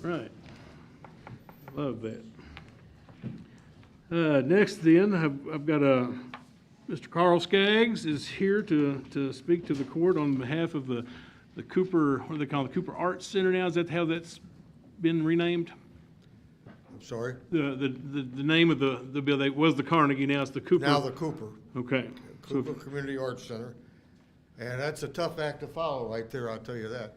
Right. Love that. Next then, I've got Mr. Carl Skaggs is here to speak to the court on behalf of the Cooper, what do they call it, the Cooper Arts Center now? Is that how that's been renamed? I'm sorry? The name of the building was the Carnegie, now it's the Cooper. Now the Cooper. Okay. Cooper Community Arts Center. And that's a tough act to follow right there, I'll tell you that.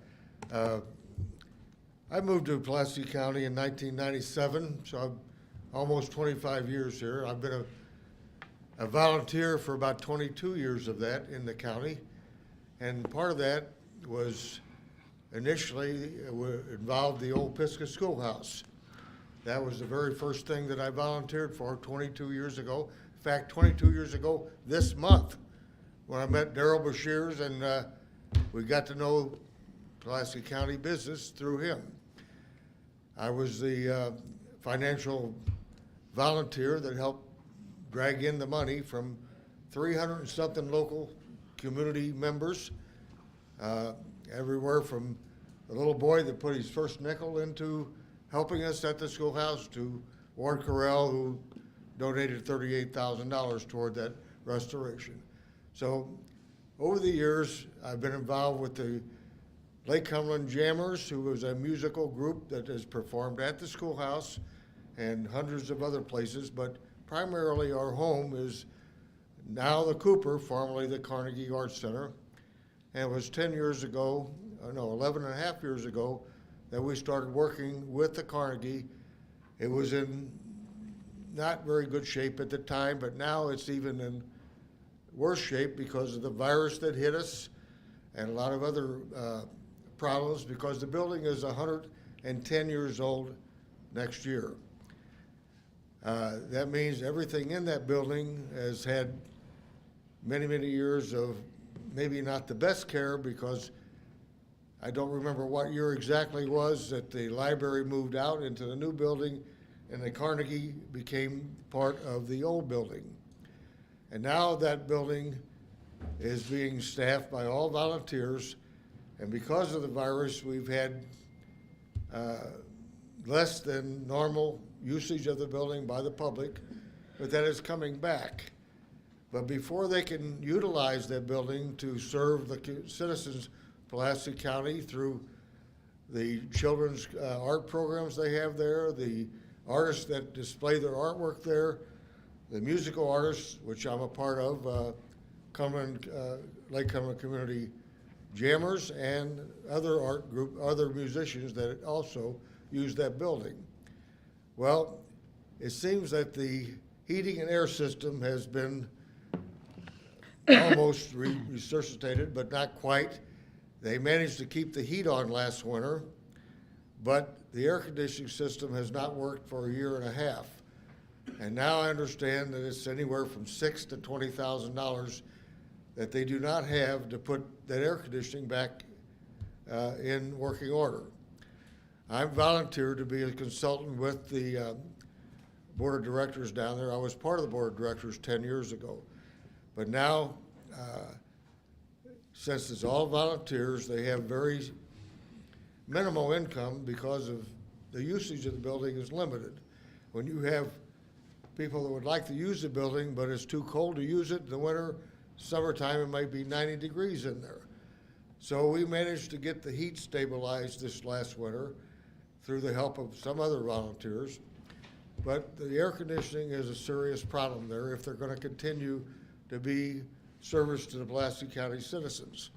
I moved to Pulaski County in 1997, so I'm almost 25 years here. I've been a volunteer for about 22 years of that in the county. And part of that was initially involved the old Fiscal schoolhouse That was the very first thing that I volunteered for 22 years ago. In fact, 22 years ago this month, when I met Darrell Bashirs, and we got to know Pulaski County business through him. I was the financial volunteer that helped drag in the money from 300 and something local community members, everywhere from the little boy that put his first nickel into helping us at the schoolhouse to Ward Correll, who donated $38,000 toward that restoration. So over the years, I've been involved with the Lake Cumberland Jammers, who was a musical group that has performed at the schoolhouse and hundreds of other places, but primarily our home is now the Cooper, formerly the Carnegie Arts Center. And it was 10 years ago, no, 11 and a half years ago, that we started working with the Carnegie. It was in not very good shape at the time, but now it's even in worse shape because of the virus that hit us and a lot of other problems, because the building is 110 years old next year. That means everything in that building has had many, many years of maybe not the best care, because I don't remember what year exactly was that the library moved out into the new building and the Carnegie became part of the old building. And now that building is being staffed by all volunteers, and because of the virus, we've had less than normal usage of the building by the public, but that is coming back. But before they can utilize that building to serve the citizens of Pulaski County through the children's art programs they have there, the artists that display their artwork there, the musical artists, which I'm a part of, Lake Cumberland Community Jammers, and other art group, other musicians that also use that building. Well, it seems that the heating and air system has been almost resuscitated, but not quite. They managed to keep the heat on last winter, but the air conditioning system has not worked for a year and a half. And now I understand that it's anywhere from $6,000 to $20,000 that they do not have to put that air conditioning back in working order. I'm volunteered to be a consultant with the board of directors down there. I was part of the board of directors 10 years ago. But now, since it's all volunteers, they have very minimal income because of the usage of the building is limited. When you have people that would like to use the building, but it's too cold to use it in the winter, summertime, it might be 90 degrees in there. So we managed to get the heat stabilized this last winter through the help of some other volunteers. But the air conditioning is a serious problem there if they're going to continue to be service to the Pulaski County citizens.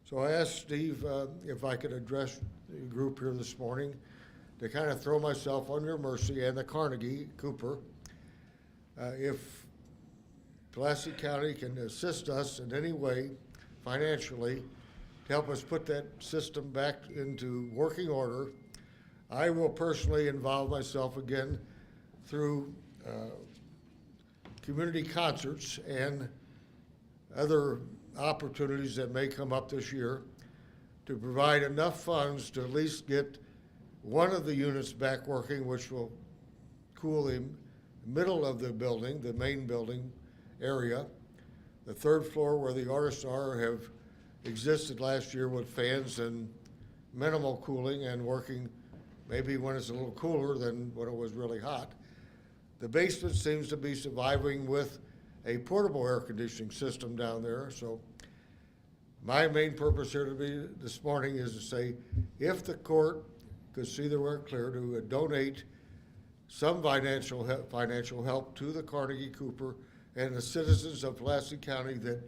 So I asked Steve if I could address the group here this morning to kind of throw myself on your mercy, and the Carnegie Cooper, if Pulaski County can assist us in any way financially to help us put that system back into working order. I will personally involve myself again through community concerts and other opportunities that may come up this year to provide enough funds to at least get one of the units back working, which will cool the middle of the building, the main building area. The third floor where the artists are have existed last year with fans and minimal cooling and working maybe when it's a little cooler than when it was really hot. The basement seems to be surviving with a portable air conditioning system down there. So my main purpose here to be this morning is to say, if the court could see the way clear to donate some financial help to the Carnegie Cooper and the citizens of Pulaski County that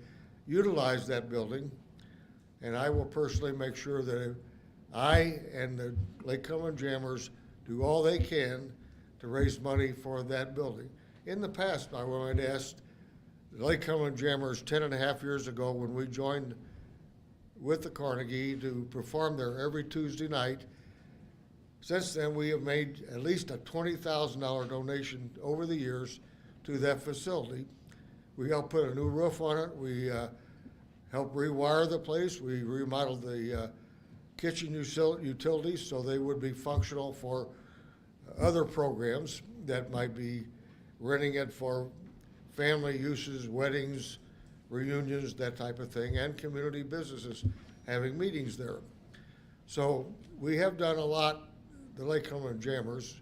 utilize that building, and I will personally make sure that I and the Lake Cumberland Jammers do all they can to raise money for that building. In the past, I wanted to ask the Lake Cumberland Jammers 10 and a half years ago when we joined with the Carnegie to perform there every Tuesday night. Since then, we have made at least a $20,000 donation over the years to that facility. We helped put a new roof on it. We helped rewire the place. We remodeled the kitchen utilities so they would be functional for other programs that might be renting it for family uses, weddings, reunions, that type of thing, and community businesses having meetings there. So we have done a lot, the Lake Cumberland Jammers,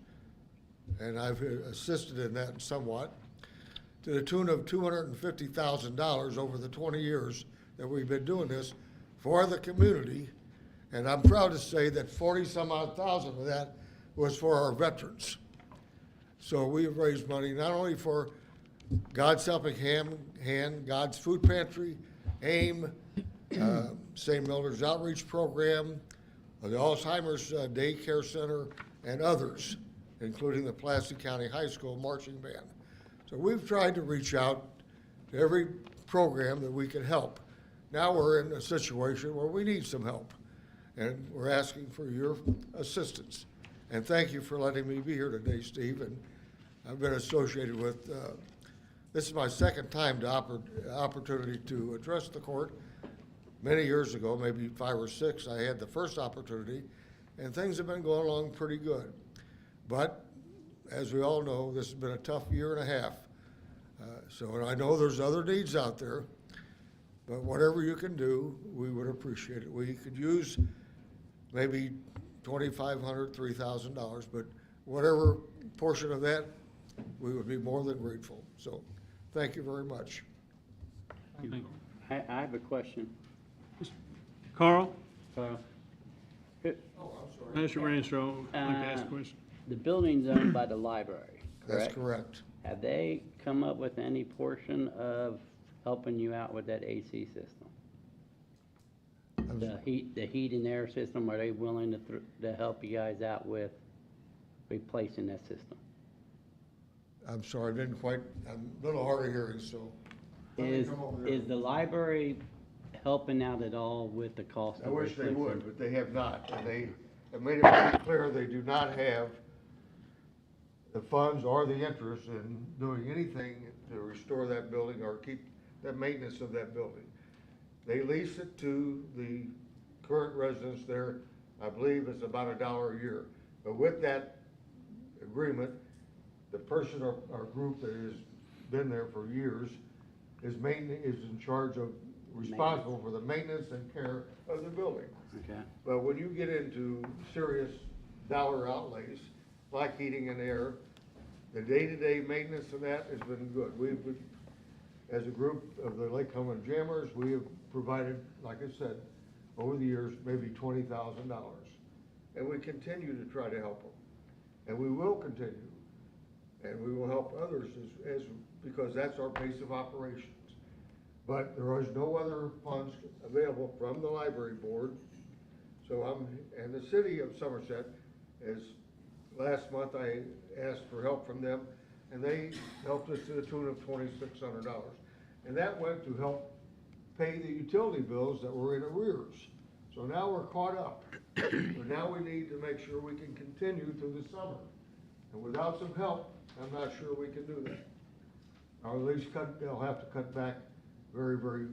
and I've assisted in that somewhat, to the tune of $250,000 over the 20 years that we've been doing this for the community. And I'm proud to say that 40-some odd thousand of that was for our veterans. So we have raised money not only for God's Helping Hand, God's Food Pantry, AIM, St. Mildred's Outreach Program, the Alzheimer's Daycare Center, and others, including the Pulaski County High School Marching Band. So we've tried to reach out to every program that we can help. Now we're in a situation where we need some help, and we're asking for your assistance. And thank you for letting me be here today, Steve. And I've been associated with, this is my second time to opportunity to address the court. Many years ago, maybe 5 or 6, I had the first opportunity, and things have been going along pretty good. But as we all know, this has been a tough year and a half. And I know there's other needs out there, but whatever you can do, we would appreciate it. We could use maybe $2,500, $3,000, but whatever portion of that, we would be more than grateful. So, thank you very much. Thank you. I have a question. Carl? Carl? Mr. Ranstrow, I'd like to ask a question. The building's owned by the library, correct? That's correct. Have they come up with any portion of helping you out with that AC system? The heat and air system, are they willing to help you guys out with replacing that system? I'm sorry, I didn't quite, I'm a little hard of hearing, so. let me come over there. Is the library helping out at all with the cost I of wish they replacing? would, but they have not, and they have made it very clear they do not have the funds or the interest in doing anything to restore that building or keep the maintenance of that building. They lease it to the current residents there, I believe it's about $1 a year. But with that agreement, the person or group that has been there for years is in charge of, responsible for the maintenance and care of the building. Okay. But when you get into serious dollar outlays, like heating and air, the day-to-day maintenance of that has been good. As a group of the Lake Cumberland Jammers, we have provided, like I said, over the years, maybe $20,000. And we continue to try to help them. And we will continue. And we will help others because that's our base of operations. But there is no other funds available from the library board. So and the city of Somerset last month I asked for help from them, and they helped us to the tune of $2,600. And that went to help pay the utility bills that were in arrears. So now we're caught up. But now we need to make sure we can continue through the summer. And without some help, I'm not sure we can do that. Or at least they'll have to cut back very, very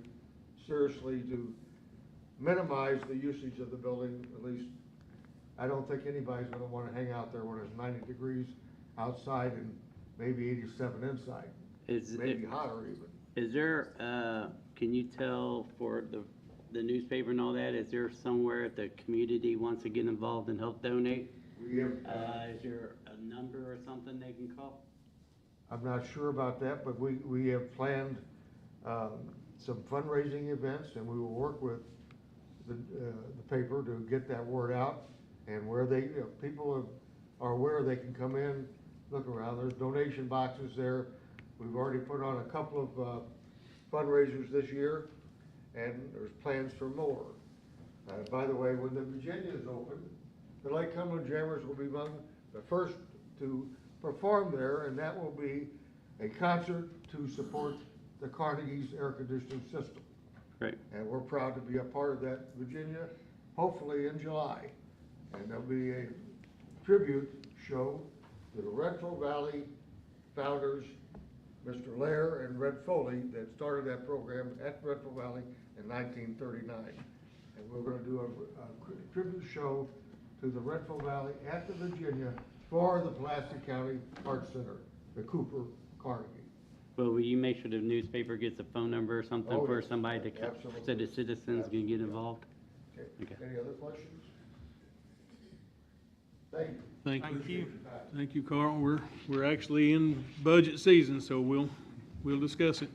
seriously to minimize the usage of the building. At least, I don't think anybody's gonna wanna hang out there when it's 90 degrees outside and maybe 87 inside. Maybe hotter even. Is there, can you tell for the newspaper and all that, is there somewhere if the community wants to get involved and help donate? We have, Is there a number or something they can call? I'm not sure about that, but we have planned some fundraising events, and we will work with the paper to get that word out. And where people are aware, they can come in, look around. There's donation boxes there. We've already put on a couple of fundraisers this year, and there's plans for more. By the way, when the Virginia is open, the Lake Cumberland Jammers will be among the first to perform there, and that will be a concert to support the Carnegie's air conditioning system. Great. And we're proud to be a part of that, Virginia, hopefully in July. And there'll be a tribute show to the Retro Valley founders, Mr. Lair and Red Foley, that started that program at Retro Valley in 1939. And we're gonna do a tribute show to the Retro Valley at the Virginia for the Pulaski County Arts Center, the Cooper Carnegie. Well, will you make sure the newspaper gets a phone number or something Oh, for yes. somebody to, Absolutely. so the citizens can get involved? Okay, Okay. any other questions? Thank you. Thank you. Thank you. Thank you, Carl. We're actually in budget season, so we'll discuss it.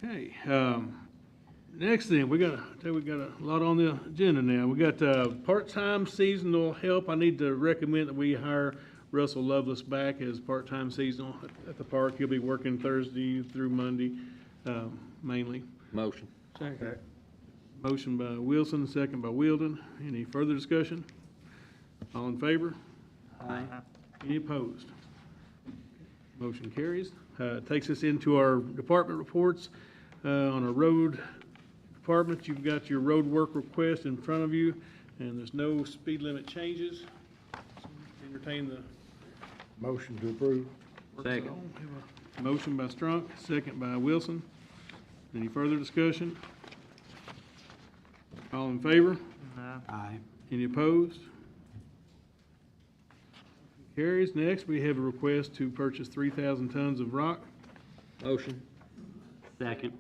Okay, next thing, we got a lot on the agenda now. We got, part-time seasonal help. I need to recommend that we hire Russell Lovelace back as part-time seasonal at the park. He'll be working Thursday through Monday, mainly. Motion. Second. Motion by Wilson, second by Wilden. Any further discussion? All in favor? Aye. Any opposed? Motion carries. Takes us into our department reports. On our road department, you've got your road work request in front of you, and there's no speed limit changes. Entertain the Motion to approve. Second. motion by Strunk, second by Wilson. Any further discussion? All in favor? Aye. Any opposed? Carries. Next, we have a request to purchase 3,000 tons of rock. Motion. Second.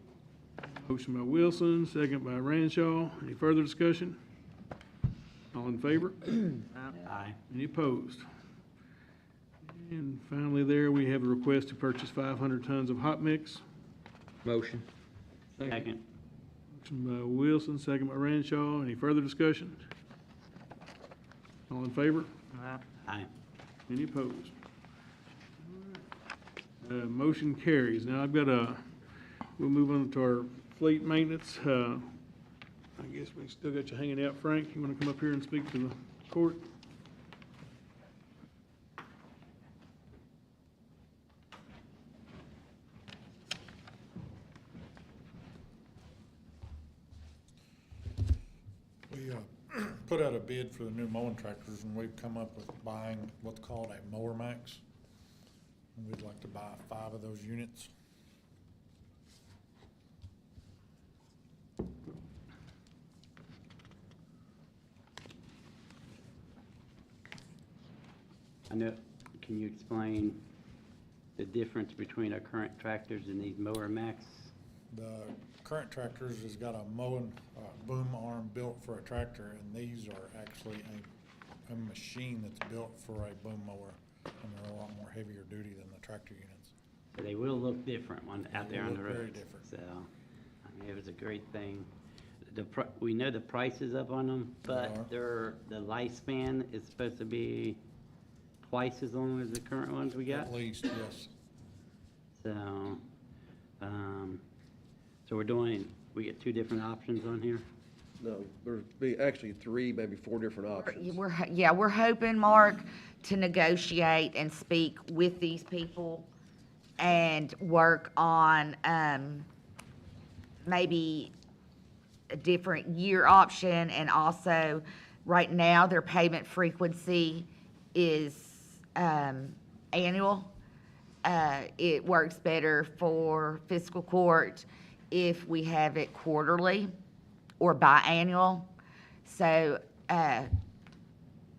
Motion by Wilson, second by Ranshaw. Any further discussion? All in favor? Aye. Any opposed? And finally there, we have a request to purchase 500 tons of hot mix. Motion. Second. Motion by Wilson, second by Ranshaw. Any further discussion? All in favor? Aye. Any opposed? Motion carries. Now I've got we'll move on to our fleet maintenance. I guess we still got you hanging out, Frank. You want to come up here and speak to the court? We put out a bid for the new mowing tractors, and we've come up with buying what's called a Mower Max. And we'd like to buy 5 of those units. I know, can you explain the difference between our current tractors and these Mower Max? The current tractors has got a mowing boom arm built for a tractor, and these are actually a machine that's built for a boom mower, and they're a lot more heavier duty than the tractor units. So they will look different out They there on the look road. very different. So, I mean, it was a great thing. We know the prices up on them, but the lifespan is supposed to be twice as long as the current ones we got. At least, yes. So, so we get 2 different options on here? No, there's be actually 3, maybe 4 different options. We're hoping, Mark, to negotiate and speak with these people and work on, maybe a different year option, and also, right now, their payment frequency is, annual. It works better for fiscal court if we have it quarterly or biannual. So,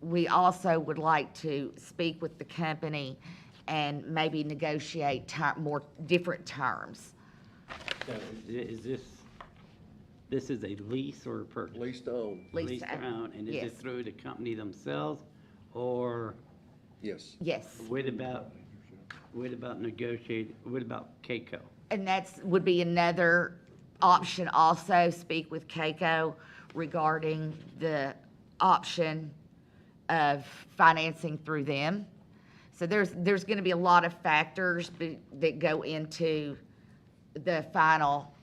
we also would like to speak with the company and maybe negotiate more different terms. So is this is a lease or a purchase? Lease to own, Lease to to own, and is yes. it through the company themselves, or yes. Yes, what about Keiko? and would be another option also, speak with Keiko regarding the option of financing through them. So there's gonna be a lot of factors that go into the final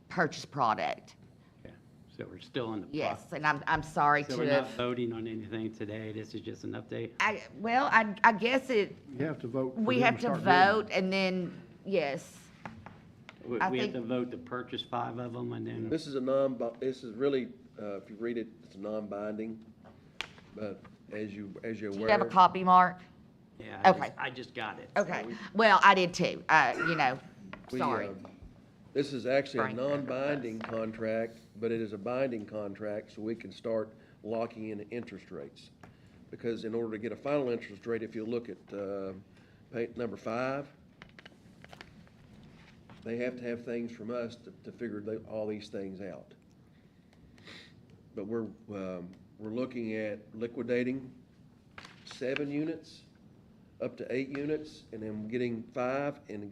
purchase product. Okay, so we're still in the Yes, process. and I'm sorry So to we're not have, voting on anything today, this is just an update? I guess You have to vote. for we them have to start bidding. vote, and then, yes. We I have think- to vote to purchase 5 of them, and then, This is really if you read it, it's non-binding, but as you're aware. Do you have a copy, Mark? Yeah, Okay. I just got it. Okay, well, I did too, We, sorry. This is actually a Frank. non-binding contract, but it is a binding contract, so we can start locking in the interest rates. Because in order to get a final interest rate, if you look at, page number 5, they have to have things from us to figure all these things out. But we're looking at liquidating 7 units, up to 8 units, and then getting 5, and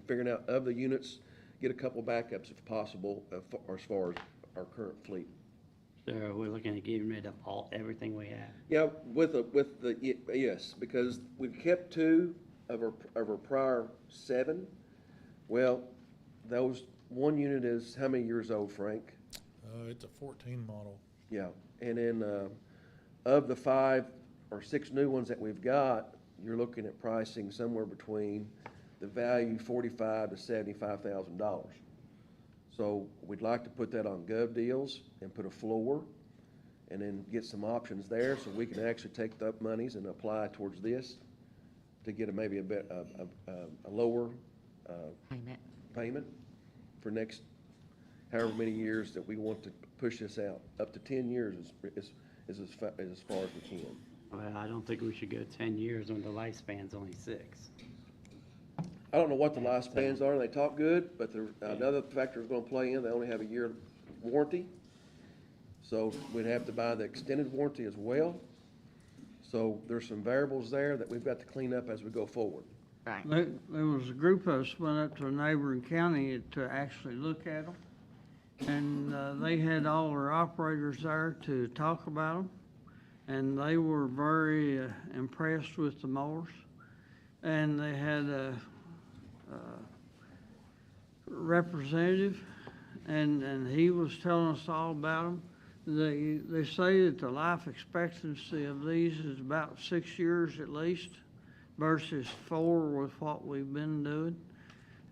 figuring out of the units, get a couple backups if possible, as far as our current fleet. So we're looking at getting rid of everything we have. Yeah, yes, because we've kept 2 of our prior 7. Well, those, 1 unit is how many years old, Frank? It's a 14 model. Yeah, and then, of the 5 or 6 new ones that we've got, you're looking at pricing somewhere between the value $45,000 to $75,000. So we'd like to put that on Gov Deals and put a floor, and then get some options there, so we can actually take the monies and apply towards this to get maybe a lower payment for next however many years that we want to push this out. Up to 10 years is as far as we can. Well, I don't think we should go 10 years when the lifespan's only 6. I don't know what the lifespans are, they talk good, but another factor is gonna play in, they only have a year warranty. So we'd have to buy the extended warranty as well. So there's some variables there that we've got to clean up as we go forward. Right. There was a group of us went up to a neighboring county to actually look at them. And they had all their operators there to talk about them. And they were very impressed with the mowers. And they had a representative, and he was telling us all about them. They say that the life expectancy of these is about 6 years at least versus 4 with what we've been doing.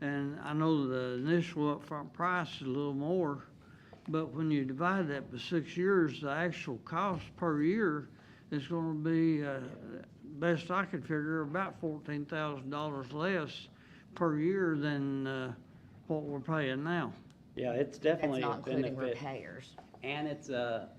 And I know the initial upfront price is a little more, but when you divide that by 6 years, the actual cost per year is gonna be, best I could figure, about $14,000 less per year than, what we're paying now. Yeah, it's That's definitely a not including benefit. repairs. And it's a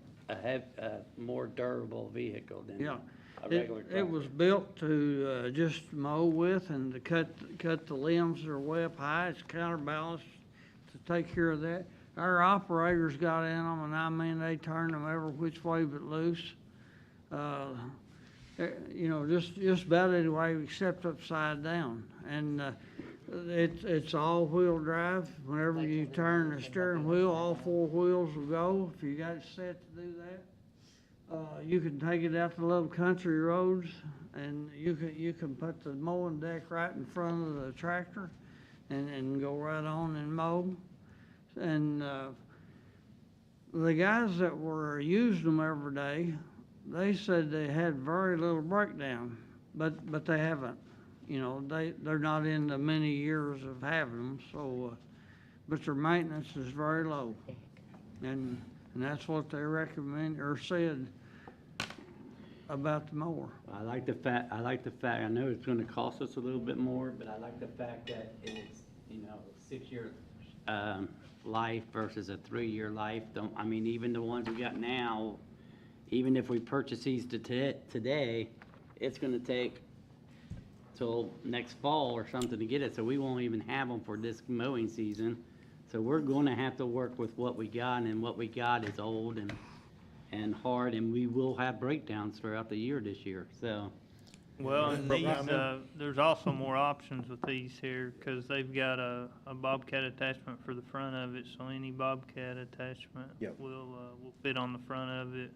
more durable vehicle than Yeah. a regular It tractor. was built to, just mow with and to cut the limbs that are way up high. It's counterbalanced to take care of that. Our operators got in them, and I mean, they turned them every which way but loose. Just about any way except upside down. And, it's all-wheel drive. Whenever you turn the steering wheel, all 4 wheels will go, if you got it set to do that. You can take it out to little country roads, and you can put the mowing deck right in front of the tractor and go right on and mow. And, the guys that were using them every day, they said they had very little breakdown, but they haven't. They're not in the many years of having them, so, but their maintenance is very low. And that's what they recommend or said about the mower. I like the fact, I know it's gonna cost us a little bit more, but I like the fact that it's, 6-year, life versus a 3-year life. Even the ones we got now, even if we purchase these today, it's gonna take till next fall or something to get it, so we won't even have them for this mowing season. So we're gonna have to work with what we got, and what we got is old and hard, and we will have breakdowns throughout the year this year, so. Well, and these, there's also more options with these here, because they've got a Bobcat attachment for the front of it, so any Bobcat attachment will fit on the front of it,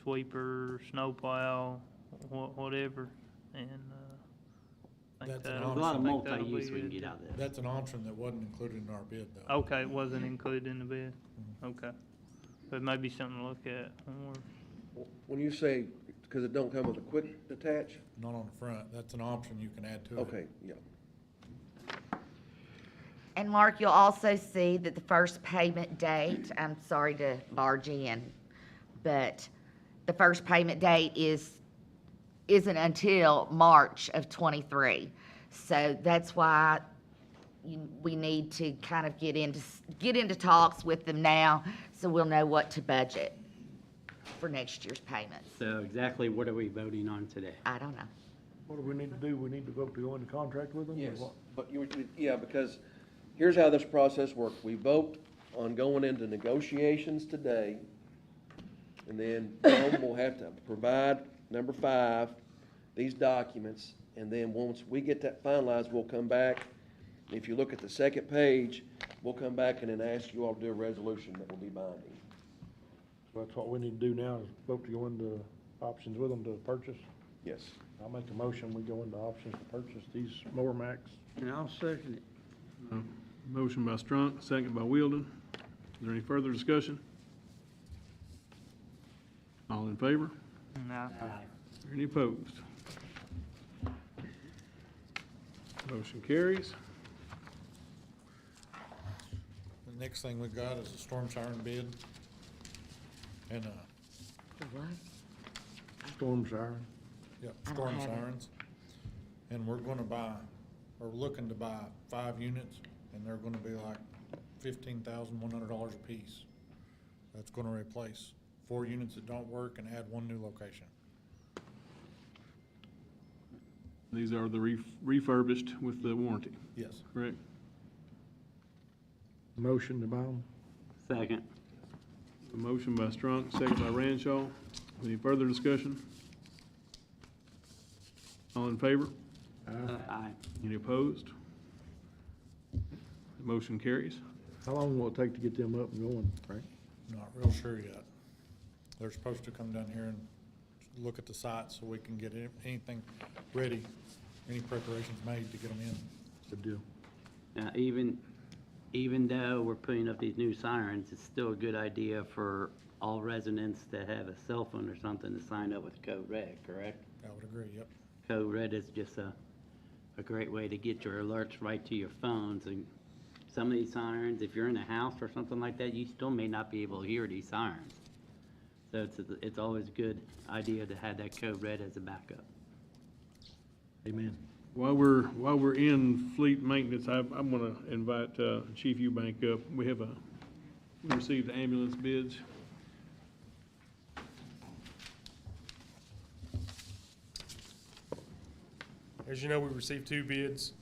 sweeper, snowplow, whatever, and, I think That's an that'll- There's a lot of I think that'll be multi-use we can good. get out of this. That's an option that wasn't included in our bid, though. Okay, it wasn't included in the bid, okay. But it may be something to look at when we're When you say, because it don't come with a quick attach? Not on the front. That's an option you can add to it. Okay, yeah. And Mark, you'll also see that the first payment date, I'm sorry to barge in, but the first payment date isn't until March of '23. So that's why we need to kind of get into talks with them now, so we'll know what to budget for next year's payments. So exactly what are we voting on today? I don't know. What do we need to do? We need to vote to go into contract with them? or Yes, what? but yeah, because here's how this process works. We vote on going into negotiations today, and then Tom will have to provide, number 5, these documents, and then once we get that finalized, we'll come back. If you look at the second page, we'll come back and then ask you all to do a resolution that will be binding. So that's what we need to do now, is vote to go into options with them to purchase. Yes. I'll make a motion, we go into options to purchase these mower max. And I'll second it. Motion by Strunk, second by Wheeldon. Is there any further discussion? All in favor? No. Any opposed? Motion carries. The next thing we got is a storm siren bid. And, What? Storm siren. yep, I don't storm have it. sirens. And we're gonna buy, or looking to buy 5 units, and they're gonna be like $15,100 a piece. That's gonna replace 4 units that don't work and add 1 new location. These are the refurbished with the warranty, Yes. correct? Motion to buy them. Second. A motion by Strunk, second by Ranshaw. Any further discussion? All in favor? Aye. Any opposed? Motion carries. How long will it take to get them up and going, Frank? Not real sure yet. They're supposed to come down here and look at the site so we can get anything ready, any preparations made to get them in. Good deal. Now, even though we're putting up these new sirens, it's still a good idea for all residents that have a cell phone or something to sign up with Code Red, correct? I would agree, yep. Code Red is just a great way to get your alerts right to your phones. And some of these sirens, if you're in a house or something like that, you still may not be able to hear these sirens. So it's always a good idea to have that Code Red as a backup. Amen. While we're in fleet maintenance, I'm gonna invite Chief Eubank up. We received ambulance bids. As you know, we received 2 bids.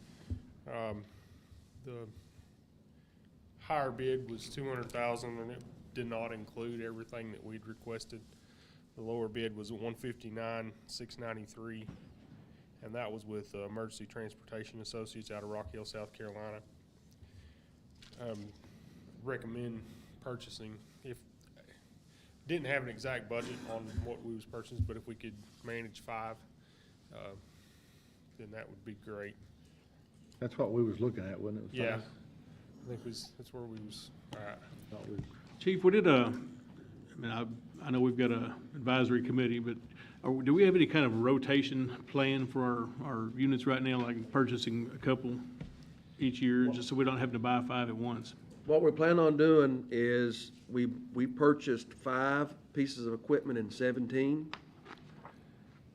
The higher bid was $200,000, and it did not include everything that we'd requested. The lower bid was $159,693, and that was with Emergency Transportation Associates out of Rock Hill, South Carolina. Recommend purchasing, if, didn't have an exact budget on what we was purchasing, but if we could manage 5, then that would be great. That's what we was looking at, wasn't it? Yeah, I think that's where we was at. Chief, we did I know we've got a advisory committee, but do we have any kind of rotation plan for our units right now, like purchasing a couple each year, just so we don't have to buy 5 at once? What we plan on doing is we purchased 5 pieces of equipment in 17.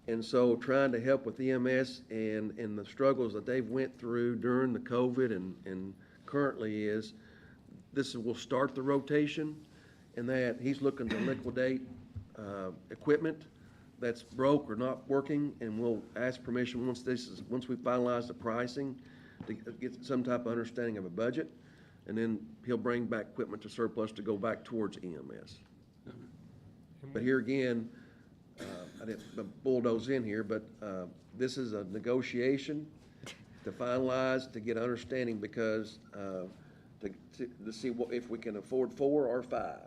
And so trying to help with EMS and the struggles that they've went through during the COVID and currently will start the rotation, and that he's looking to liquidate equipment that's broke or not working, and we'll ask permission once we finalize the pricing to get some type of understanding of a budget, and then he'll bring back equipment to surplus to go back towards EMS. But here again, I didn't bulldoze in here, but this is a negotiation to finalize, to get understanding, because to see if we can afford 4 or 5.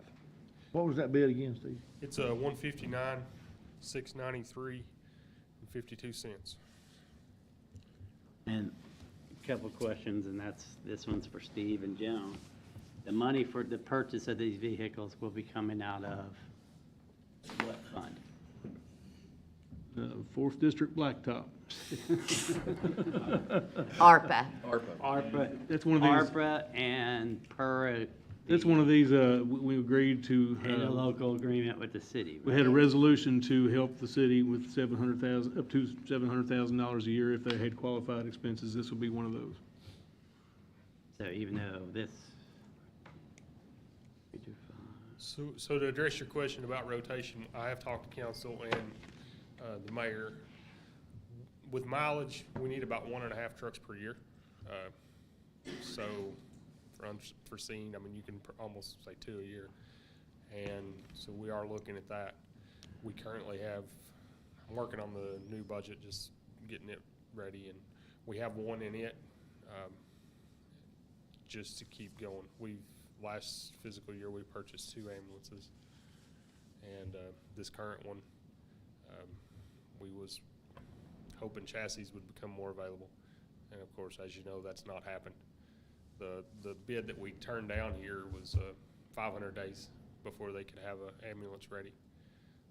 What was that bid again, Steve? It's $159,693.52. And a couple questions, and this one's for Steve and Joan. The money for the purchase of these vehicles will be coming out of what fund? 4th District Blacktop. ARPA. ARPA. That's one of these. ARPA and That's one of these, we agreed to. And a local agreement with the city, We right? had a resolution to help the city with up to $700,000 a year if they had qualified expenses. This will be one of those. So even though this. So to address your question about rotation, I have talked to council and the mayor. With mileage, we need about 1.5 trucks per year. So for unforeseen, I mean, you can almost say 2 a year. And so we are looking at that. We currently have, I'm working on the new budget, just getting it ready, and we have one in it, just to keep going. Last fiscal year, we purchased 2 ambulances, and this current one, we was hoping chassis would become more available, and of course, as you know, that's not happened. The bid that we turned down here was 500 days before they could have an ambulance ready.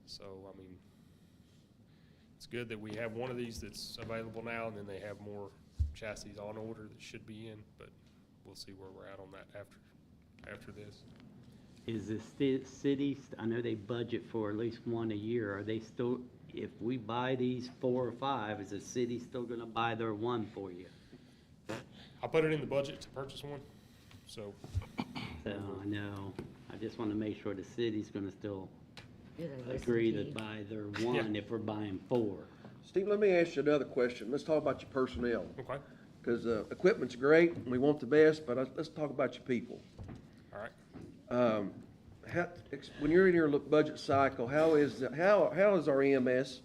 So, I mean, it's good that we have one of these that's available now, and then they have more chassis on order that should be in, but we'll see where we're at on that after this. Is the city, I know they budget for at least one a year, are they still, if we buy these 4 or 5, is the city still gonna buy their one for you? I put it in the budget to purchase one, so. So I know, I just wanna make sure the city's gonna still Do they listen agree to to you? buy their one if we're buying 4. Steve, let me ask you another question. Let's talk about your personnel. Okay. Because equipment's great, and we want the best, but let's talk about your people. All right. When you're in your budget cycle, how is our EMS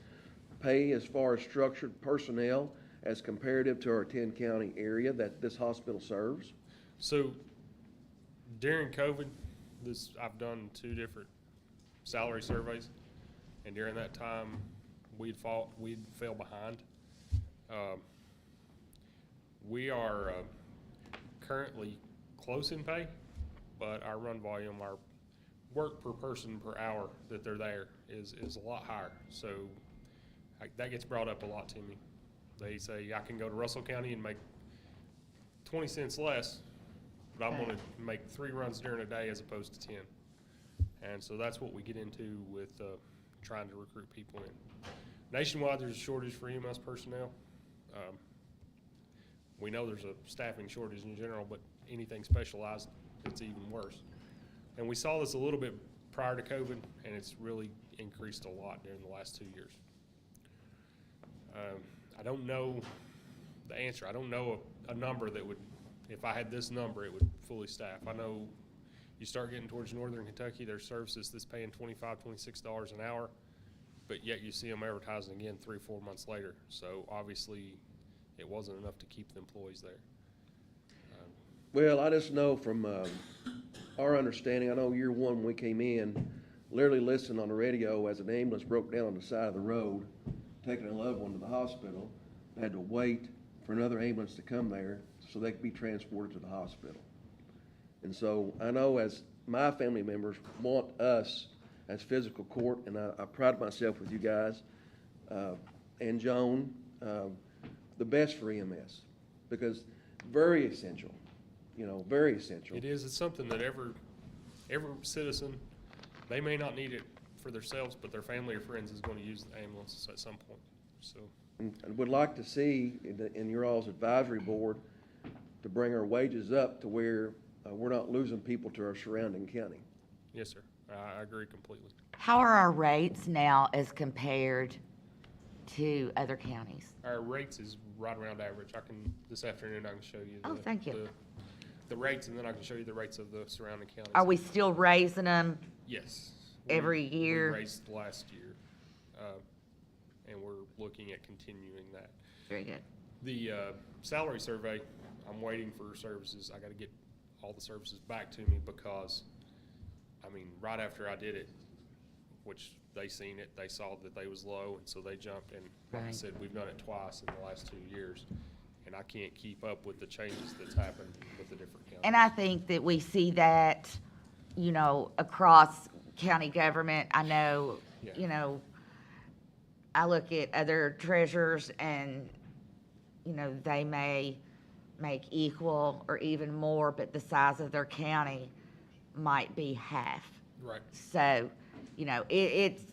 pay as far as structured personnel as comparative to our 10-county area that this hospital serves? So during COVID, I've done 2 different salary surveys, and during that time, we'd fell behind. We are currently close in pay, but our run volume, our work per person per hour that they're there is a lot higher. So that gets brought up a lot to me. They say I can go to Russell County and make 20 cents less, but I'm gonna make 3 runs during a day as opposed to 10. And so that's what we get into with trying to recruit people in. Nationwide, there's a shortage for EMS personnel. We know there's a staffing shortage in general, but anything specialized, it's even worse. And we saw this a little bit prior to COVID, and it's really increased a lot during the last 2 years. I don't know the answer. I don't know a number that would, if I had this number, it would fully staff. I know you start getting towards northern Kentucky, there's services that's paying $25, $26 an hour, but yet you see them advertising again 3 or 4 months later. So obviously, it wasn't enough to keep the employees there. Well, I just know from our understanding, I know year one when we came in, literally listened on the radio as an ambulance broke down on the side of the road, taking a loved one to the hospital. They had to wait for another ambulance to come there so they could be transported to the hospital. And so I know as my family members want us as physical court, and I pride myself with you guys, and Joan, the best for EMS, because very essential, very essential. It is. It's something that every citizen, they may not need it for themselves, but their family or friends is going to use the ambulance at some point. So, And would like to see in your all's advisory board to bring our wages up to where we're not losing people to our surrounding county. yes, sir. I agree completely. How are our rates now as compared to other counties? Our rates is right around average. This afternoon, I can show you. Oh, thank you. The rates, and then I can show you the rates of the surrounding counties. Are we still raising them? Yes. Every year? We raised last year, and we're looking at continuing that. Very good. The salary survey, I'm waiting for services. I got to get all the services back to me because, right after I did it, which they seen it, they saw that they was low, and so they jumped. And like I Right. said, we've done it twice in the last 2 years, and I can't keep up with the changes that's happened with the different counties. And I think that we see that, across county government. I know, Yeah. I look at other treasurers and, they may make equal or even more, but the size of their county, might be half. Right. So, you know, it's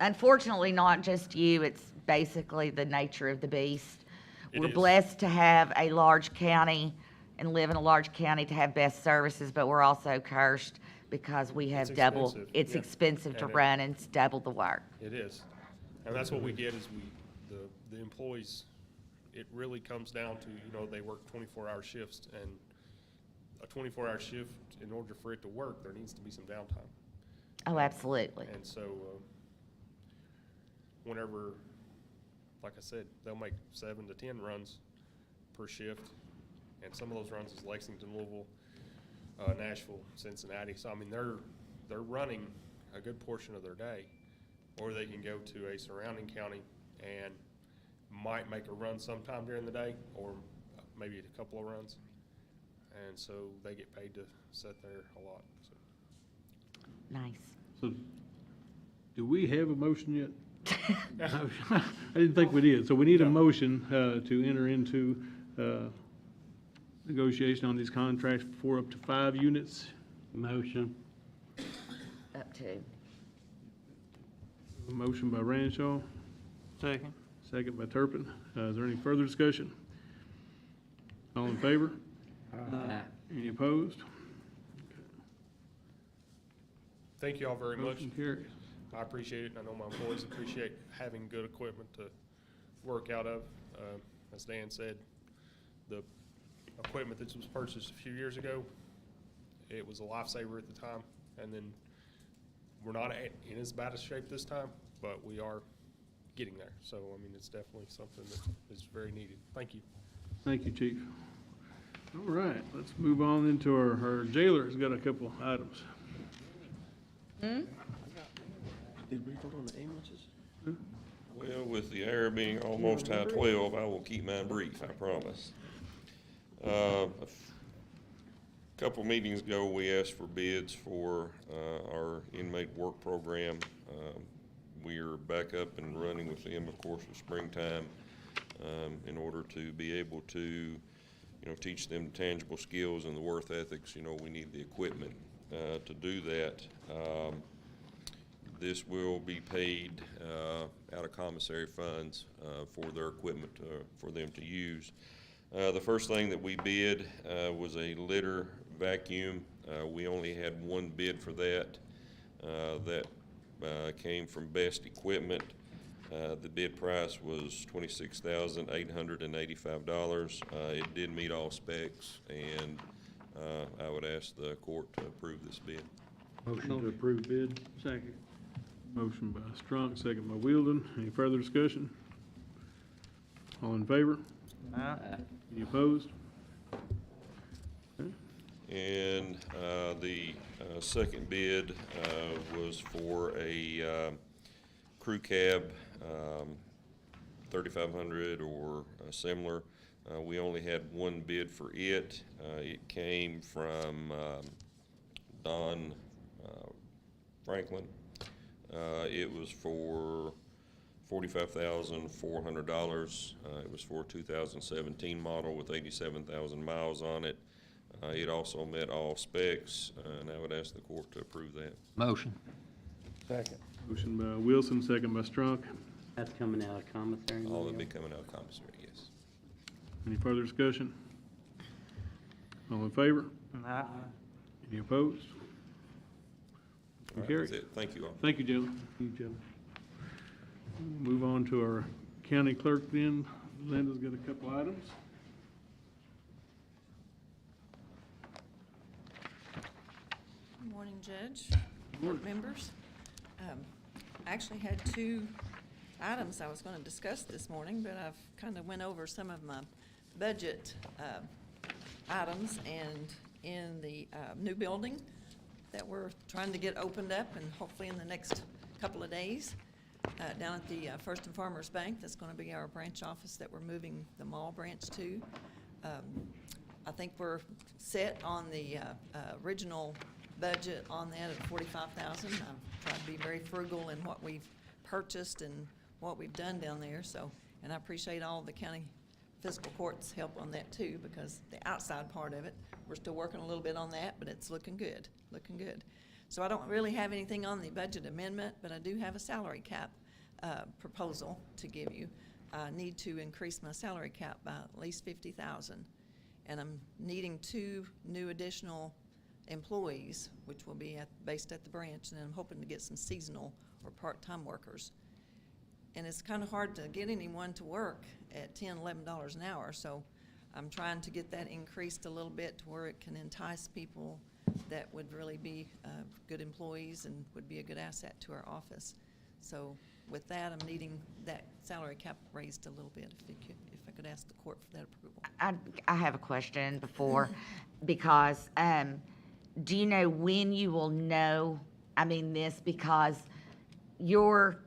unfortunately not just you, it's basically the nature of the beast. It We're is. blessed to have a large county and live in a large county to have best services, but we're also cursed because we have It's double, expensive, it's yeah. expensive to And run and it's double the work. It is. And that's what we get is the employees, it really comes down to, you know, they work 24-hour shifts, and a 24-hour shift, in order for it to work, there needs to be some downtime. Oh, absolutely. And so, whenever, like I said, they'll make 7 to 10 runs per shift, and some of those runs is Lexington, Louisville, Nashville, Cincinnati. So, I mean, they're running a good portion of their day, or they can go to a surrounding county and might make a run sometime during the day, or maybe a couple of runs. And so they get paid to sit there a lot, so. Nice. So, do we have a motion yet? I didn't think we did. So we need a motion to enter into negotiation on these contracts for up to 5 units. Motion. Up to. A motion by Ranshaw, Second. second by Turpin. Is there any further discussion? All in favor? Any opposed? Thank you all very much. Motion carries. I appreciate it, and I know my employees appreciate having good equipment to work out of. As Dan said, the equipment that was purchased a few years ago, it was a lifesaver at the time, and then we're not in as bad a shape this time, but we are getting there. So, I mean, it's definitely something that is very needed. Thank you. Thank you, Chief. All right, let's move on into our jailer's got a couple items. Did we vote on the ambulances? Well, with the hour being almost 12, I will keep mine brief, I promise. A couple meetings ago, we asked for bids for our inmate work program. We are back up and running with them, of course, with springtime, in order to be able to, you know, teach them tangible skills and the worth ethics. You know, we need the equipment to do that. This will be paid out of commissary funds for their equipment for them to use. The first thing that we bid was a litter vacuum. We only had one bid for that. That came from Best Equipment. The bid price was $26,885. It did meet all specs, and I would ask the court to approve this bid. Motion to approve bid. Second. Motion by Strunk, second by Wielden. Any further discussion? All in favor? Any opposed? Okay. And the second bid was for a crew cab, 3,500 or similar. We only had one bid for it. It came from Don Franklin. It was for $45,400. It was for a 2017 model with 87,000 miles on it. It also met all specs, and I would ask the court to approve that. Motion. Second. Motion by Wilson, second by Strunk. That's coming out of commissary. All of it coming out of commissary, yes. Any further discussion? All in favor? Any opposed? All right, Carried. that's it. Thank you all. Thank you, gentlemen. Thank you, gentlemen. Move on to our county clerk then. Linda's got a couple items. Good morning, Judge, board members. I actually had 2 items I was going to discuss this morning, but I've kind of went over some of my budget items, and in the new building that we're trying to get opened up, and hopefully in the next couple of days, down at the First and Farmers Bank, that's going to be our branch office that we're moving the mall branch to. I think we're set on the original budget on that at $45,000. I've tried to be very frugal in what we've purchased and what we've done down there. So, and I appreciate all the county fiscal court's help on that too, because the outside part of it, we're still working a little bit on that, but it's looking good, looking good. So I don't really have anything on the budget amendment, but I do have a salary cap proposal to give you. I need to increase my salary cap by at least 50,000, and I'm needing 2 new additional employees, which will be based at the branch, and I'm hoping to get some seasonal or part-time workers. And it's kind of hard to get anyone to work at $10, $11 an hour, so I'm trying to get that increased a little bit to where it can entice people that would really be good employees and would be a good asset to our office. So with that, I'm needing that salary cap raised a little bit, if I could ask the court for that approval. I have a question before, because, do you know when you will know, this, because your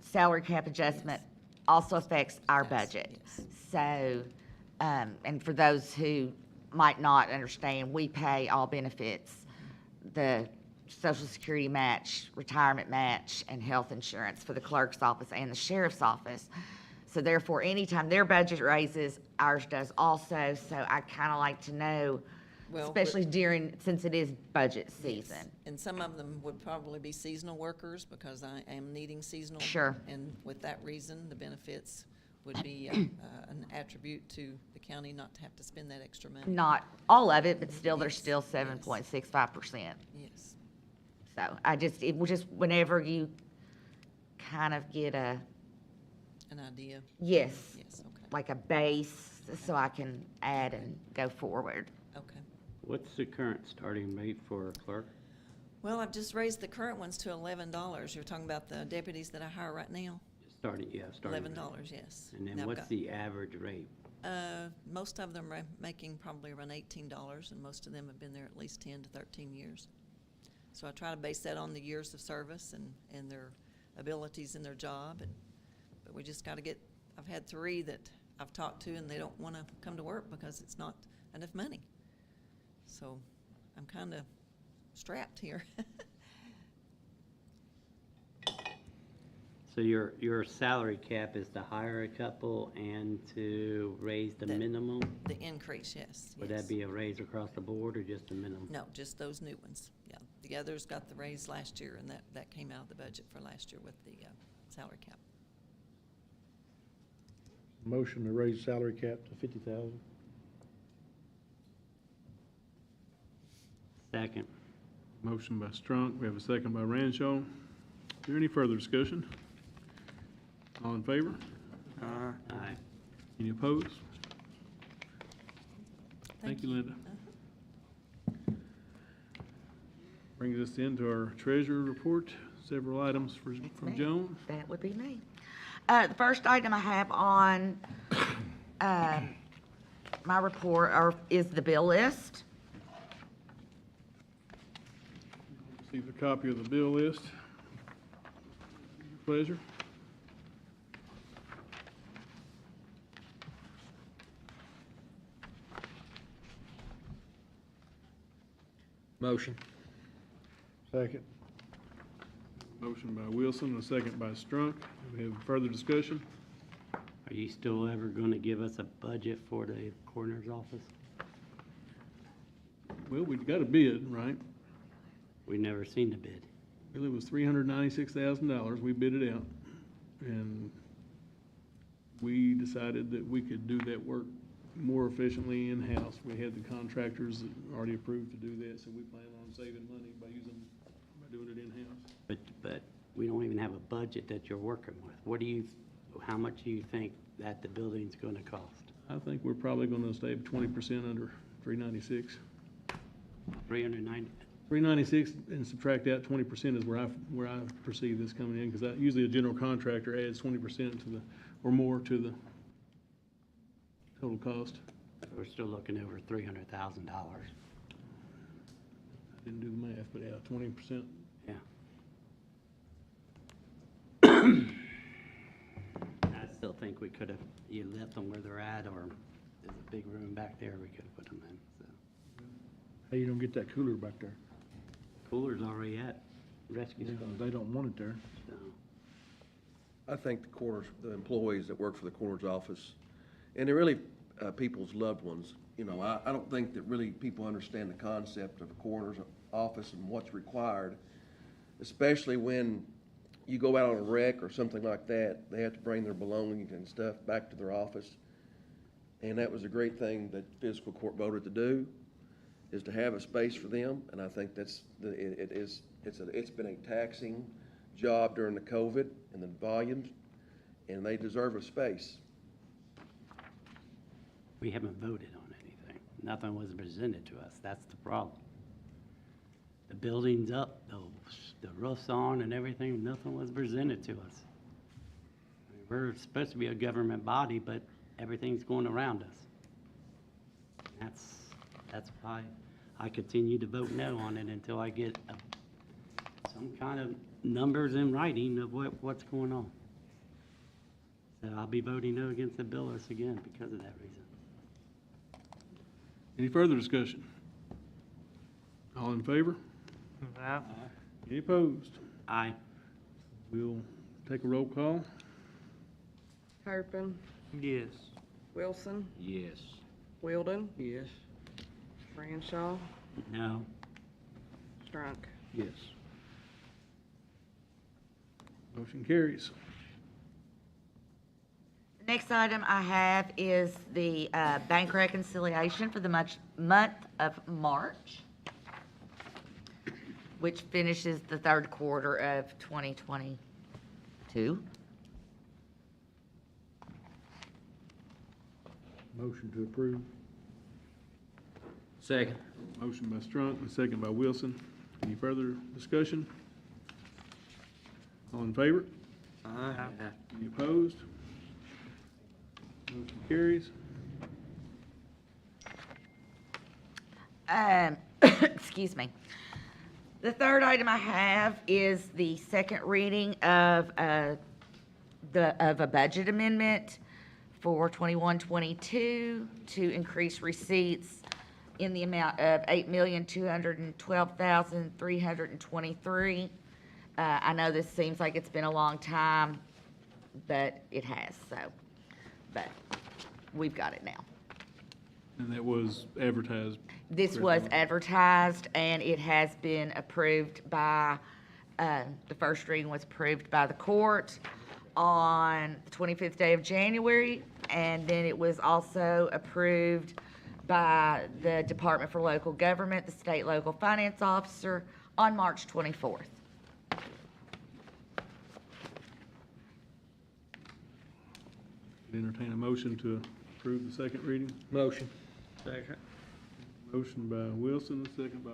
salary cap adjustment also affects our budget. Yes. So, and for those who might not understand, we pay all benefits, the Social Security match, retirement match, and health insurance for the clerk's office and the sheriff's office. So therefore, anytime their budget raises, ours does also. So I kind of like to know, Well, especially since it is budget season. Yes. And some of them would probably be seasonal workers, because I am needing seasonal. Sure. And with that reason, the benefits would be an attribute to the county not to have to spend that extra money. Not all of it, but still, there's Yes. still 7.65%. Yes. So it was just whenever you kind of get An idea? yes, Yes, okay. like a base, so I can add and go forward. Okay. What's the current starting rate for a clerk? Well, I've just raised the current ones to $11. You're talking about the deputies that I hire right now? Starting rate. $11, yes. And Now then I've what's got- the average rate? Most of them are making probably around $18, and most of them have been there at least 10 to 13 years. So I try to base that on the years of service and their abilities in their job. But we just got to I've had 3 that I've talked to, and they don't want to come to work because it's not enough money. So I'm kind of strapped here. So your salary cap is to hire a couple and to raise the minimum? The increase, yes. Would yes. that be a raise across the board or just a minimum? No, just those new ones, yeah. The others got the raise last year, and that came out of the budget for last year with the salary cap. Motion to raise salary cap to 50,000. Second. Motion by Strunk, we have a second by Ranshaw. Is there any further discussion? All in favor? Aye. Any opposed? Thank you, Linda. Brings us into our treasurer report, several items from Me. Joan. That would be me. The first item I have on my report is the bill list. Receive a copy of the bill list. Pleasure. Motion. Second. Motion by Wilson, and a second by Strunk. Do we have further discussion? Are you still ever gonna give us a budget for the coroner's office? Well, we've got a bid, right? We've never seen the bid. Well, it was $396,000. We bid it out. And we decided that we could do that work more efficiently in-house. We had the contractors that already approved to do that, so we plan on saving money by doing it in-house. But we don't even have a budget that you're working with. How much do you think that the building's gonna cost? I think we're probably gonna save 20% under 396. 390? 396 and subtract out 20% is where I perceive this coming in, because usually a general contractor adds 20% or more to the total cost. We're still looking over $300,000. I didn't do the math, but yeah, 20%. Yeah. I still think we could have, you left them where they're at, or there's a big room back there we could have put them in, so. How you don't get that cooler back there? Cooler's already at rescue squad, They don't want it there. so. I think the employees that work for the coroner's office, And they're really people's loved ones. You know, I don't think that really people understand the concept of a coroner's office and what's required, especially when you go out on a wreck or something like that. They have to bring their belongings and stuff back to their office. And that was a great thing that fiscal court voted to do, is to have a space for them. And I think it's been a taxing job during the COVID and the volumes, and they deserve a space. We haven't voted on anything. Nothing was presented to us. That's the problem. The building's up, the roof's on and everything, nothing was presented to us. I mean, we're supposed to be a government body, but everything's going around us. That's why I continue to vote no on it until I get some kind of numbers in writing of what's going on. So I'll be voting no against the bill again because of that reason. Any further discussion? All in favor? Aye. Any opposed? Aye. We'll take a roll call. Turpin, Yes. Wilson, Yes. Wilden, Yes. Branshaw, No. Strunk. Yes. Motion carries. The next item I have is the bank reconciliation for the month of March, which finishes the third quarter of 2022. Motion to approve. Second. Motion by Strunk and second by Wilson. Any further discussion? All in favor? Aye. Any opposed? Motion carries. Excuse me. The third item I have is the second reading of a budget amendment for 21-22 to increase receipts in the amount of $8,212,323. I know this seems like it's been a long time, but it has, but we've got it now. And that was advertised. This was advertised, and it has been approved by, the first reading was approved by the court on the 25th day of January, and then it was also approved by the Department for Local Government, the state local finance officer, on March 24th. Entertain a motion to approve the second reading. Motion. Second. Motion by Wilson, second by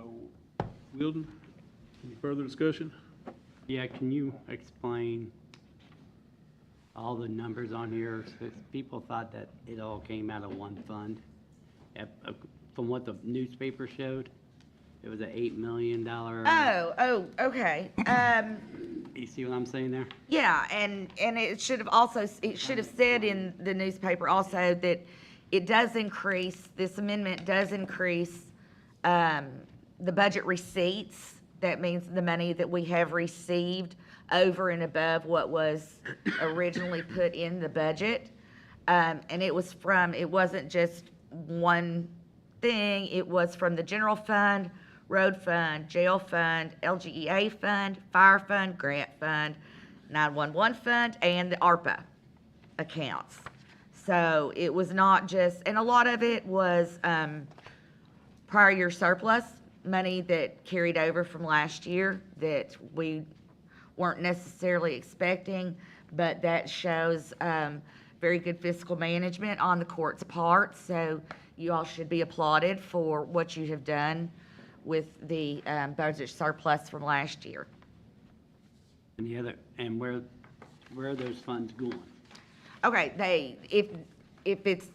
Wilden. Any further discussion? Yeah, can you explain all the numbers on here? 'Cause people thought that it all came out of one fund. From what the newspaper showed, it was an $8 million. Okay. You see what I'm saying there? Yeah, and it should have said in the newspaper also that it does increase, this amendment does increase the budget receipts. That means the money that we have received over and above what was originally put in the budget. And it wasn't just one thing, it was from the general fund, road fund, jail fund, LGEA fund, fire fund, grant fund, 911 fund, and the ARPA accounts. So it was not just, and a lot of it was prior year surplus, money that carried over from last year that we weren't necessarily expecting, but that shows very good fiscal management on the court's part. So you all should be applauded for what you have done with the budget surplus from last year. And where are those funds going? Okay, if it's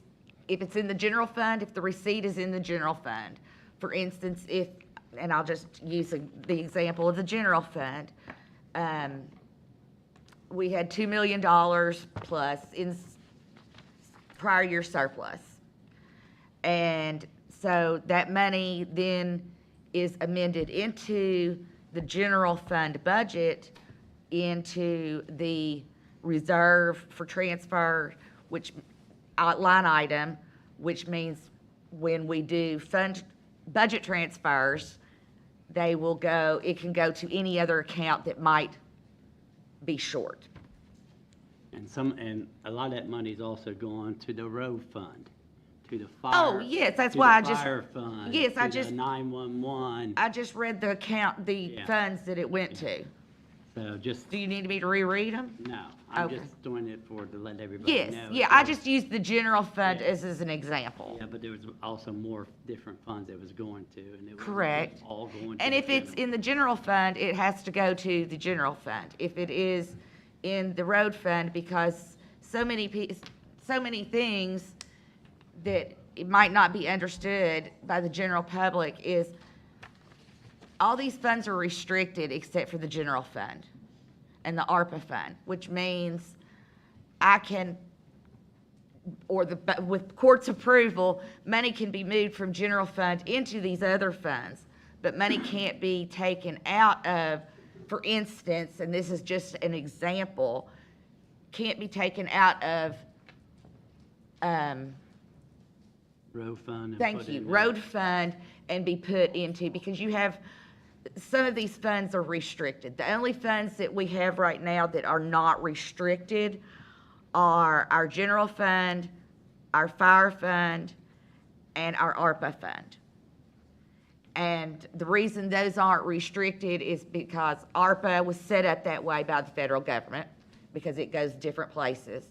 in the general fund, if the receipt is in the general fund, for instance, and I'll just use the example of the general fund, we had $2 million plus in prior year surplus. And so that money then is amended into the general fund budget into the reserve for transfer, which line item, which means when we do budget transfers, it can go to any other account that might be short. And a lot of that money's also going to the road fund, to the fire. Oh, yes, that's to why the I just. fire fund, Yes, I to just. the 911. I just read the Yeah. funds that it went to. So just, Do you need me to reread them? no, I'm Okay. just doing it to let everybody Yes, know. yeah, I just used the general fund as an example. Yeah, but there was also more different funds it was going to, and it was Correct. all going to. And the if it's general. in the general fund, it has to go to the general fund. If it is in the road fund, because so many things that it might not be understood by the general public is all these funds are restricted except for the general fund and the ARPA fund, which means I can, with court's approval, money can be moved from general fund into these other funds, but money can't be taken out of, for instance, and this is just an example, can't be taken out of, Road fund. And thank put you, in road fund, and be put into, because you have, some of these funds are restricted. The only funds that we have right now that are not restricted are our general fund, our fire fund, and our ARPA fund. And the reason those aren't restricted is because ARPA was set up that way by the federal government, because it goes different places.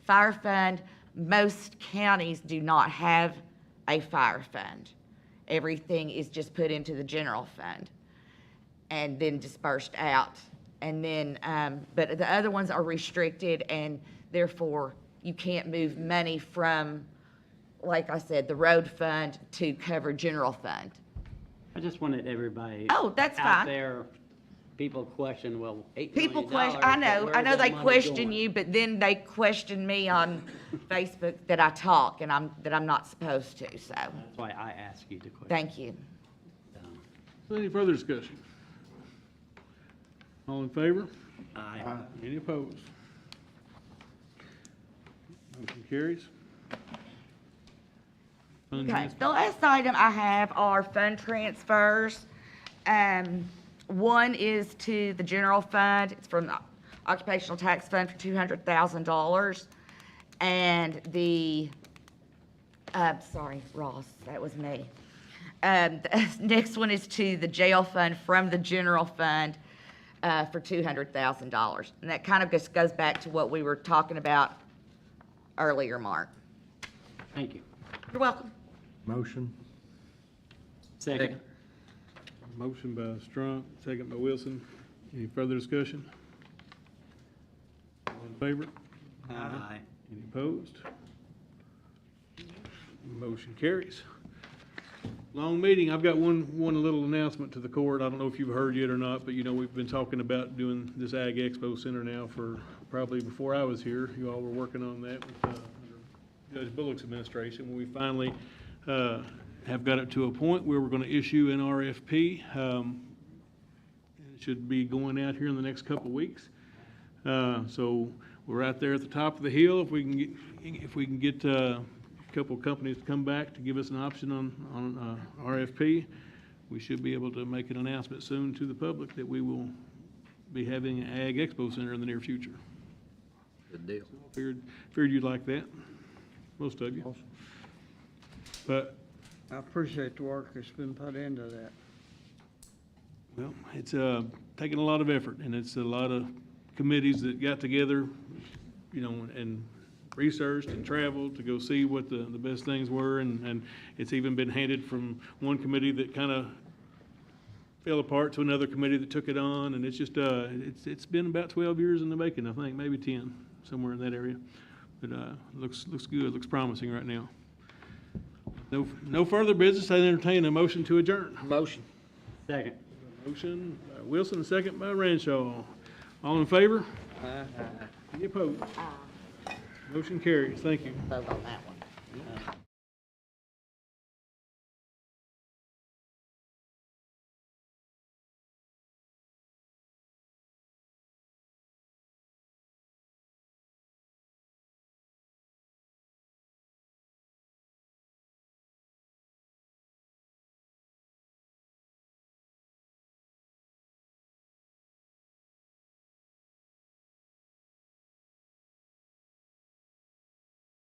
Fire fund, most counties do not have a fire fund. Everything is just put into the general fund and then dispersed out. And then, but the other ones are restricted, and therefore you can't move money from, like I said, the road fund to cover general fund. I just wanted everybody. Oh, that's out fine. there, people question, well, $8 People million, question, but I know where's they that money question going? you, but then they question me on Facebook that I talk and that I'm not supposed to, so, That's why I asked you the question. thank you. Any further discussion? All in favor? Aye. Any opposed? Motion carries. Fund Okay, transfer. the last item I have are fund transfers. One is to the general fund, it's from the occupational tax fund for $200,000. And the, sorry, Ross, that was me. The next one is to the jail fund from the general fund, for $200,000. And that kind of just goes back to what we were talking about earlier, Mark. Thank you. You're welcome. Motion. Second. Motion by Strunk, second by Wilson. Any further discussion? All in favor? Aye. Any opposed? Motion carries. Long meeting. I've got one little announcement to the court. I don't know if you've heard yet or not, but you know, we've been talking about doing this Ag Expo Center now for probably before I was here. You all were working on that with under Judge Bullock's administration. When we finally have got it to a point where we're going to issue an RFP. It should be going out here in the next couple of weeks. So we're right there at the top of the hill. If we can get a couple of companies to come back to give us an option on RFP, we should be able to make an announcement soon to the public that we will be having an Ag Expo Center in the near future. Good deal. Figured you'd like that, most of you. But, I appreciate the work that's been put into that. well, it's taken a lot of effort, and it's a lot of committees that got together, you know, and researched and traveled to go see what the best things were, and it's even been handed from one committee that kind of fell apart to another committee that took it on, and it's just, it's been about 12 years in the making, I think, maybe 10, somewhere in that area. But looks good, looks promising right now. No further business. I entertain a motion to adjourn. Motion. Second. Motion by Wilson, a second by Ranshaw. All in favor? Any opposed? Motion carries. Thank you. Vote on that one.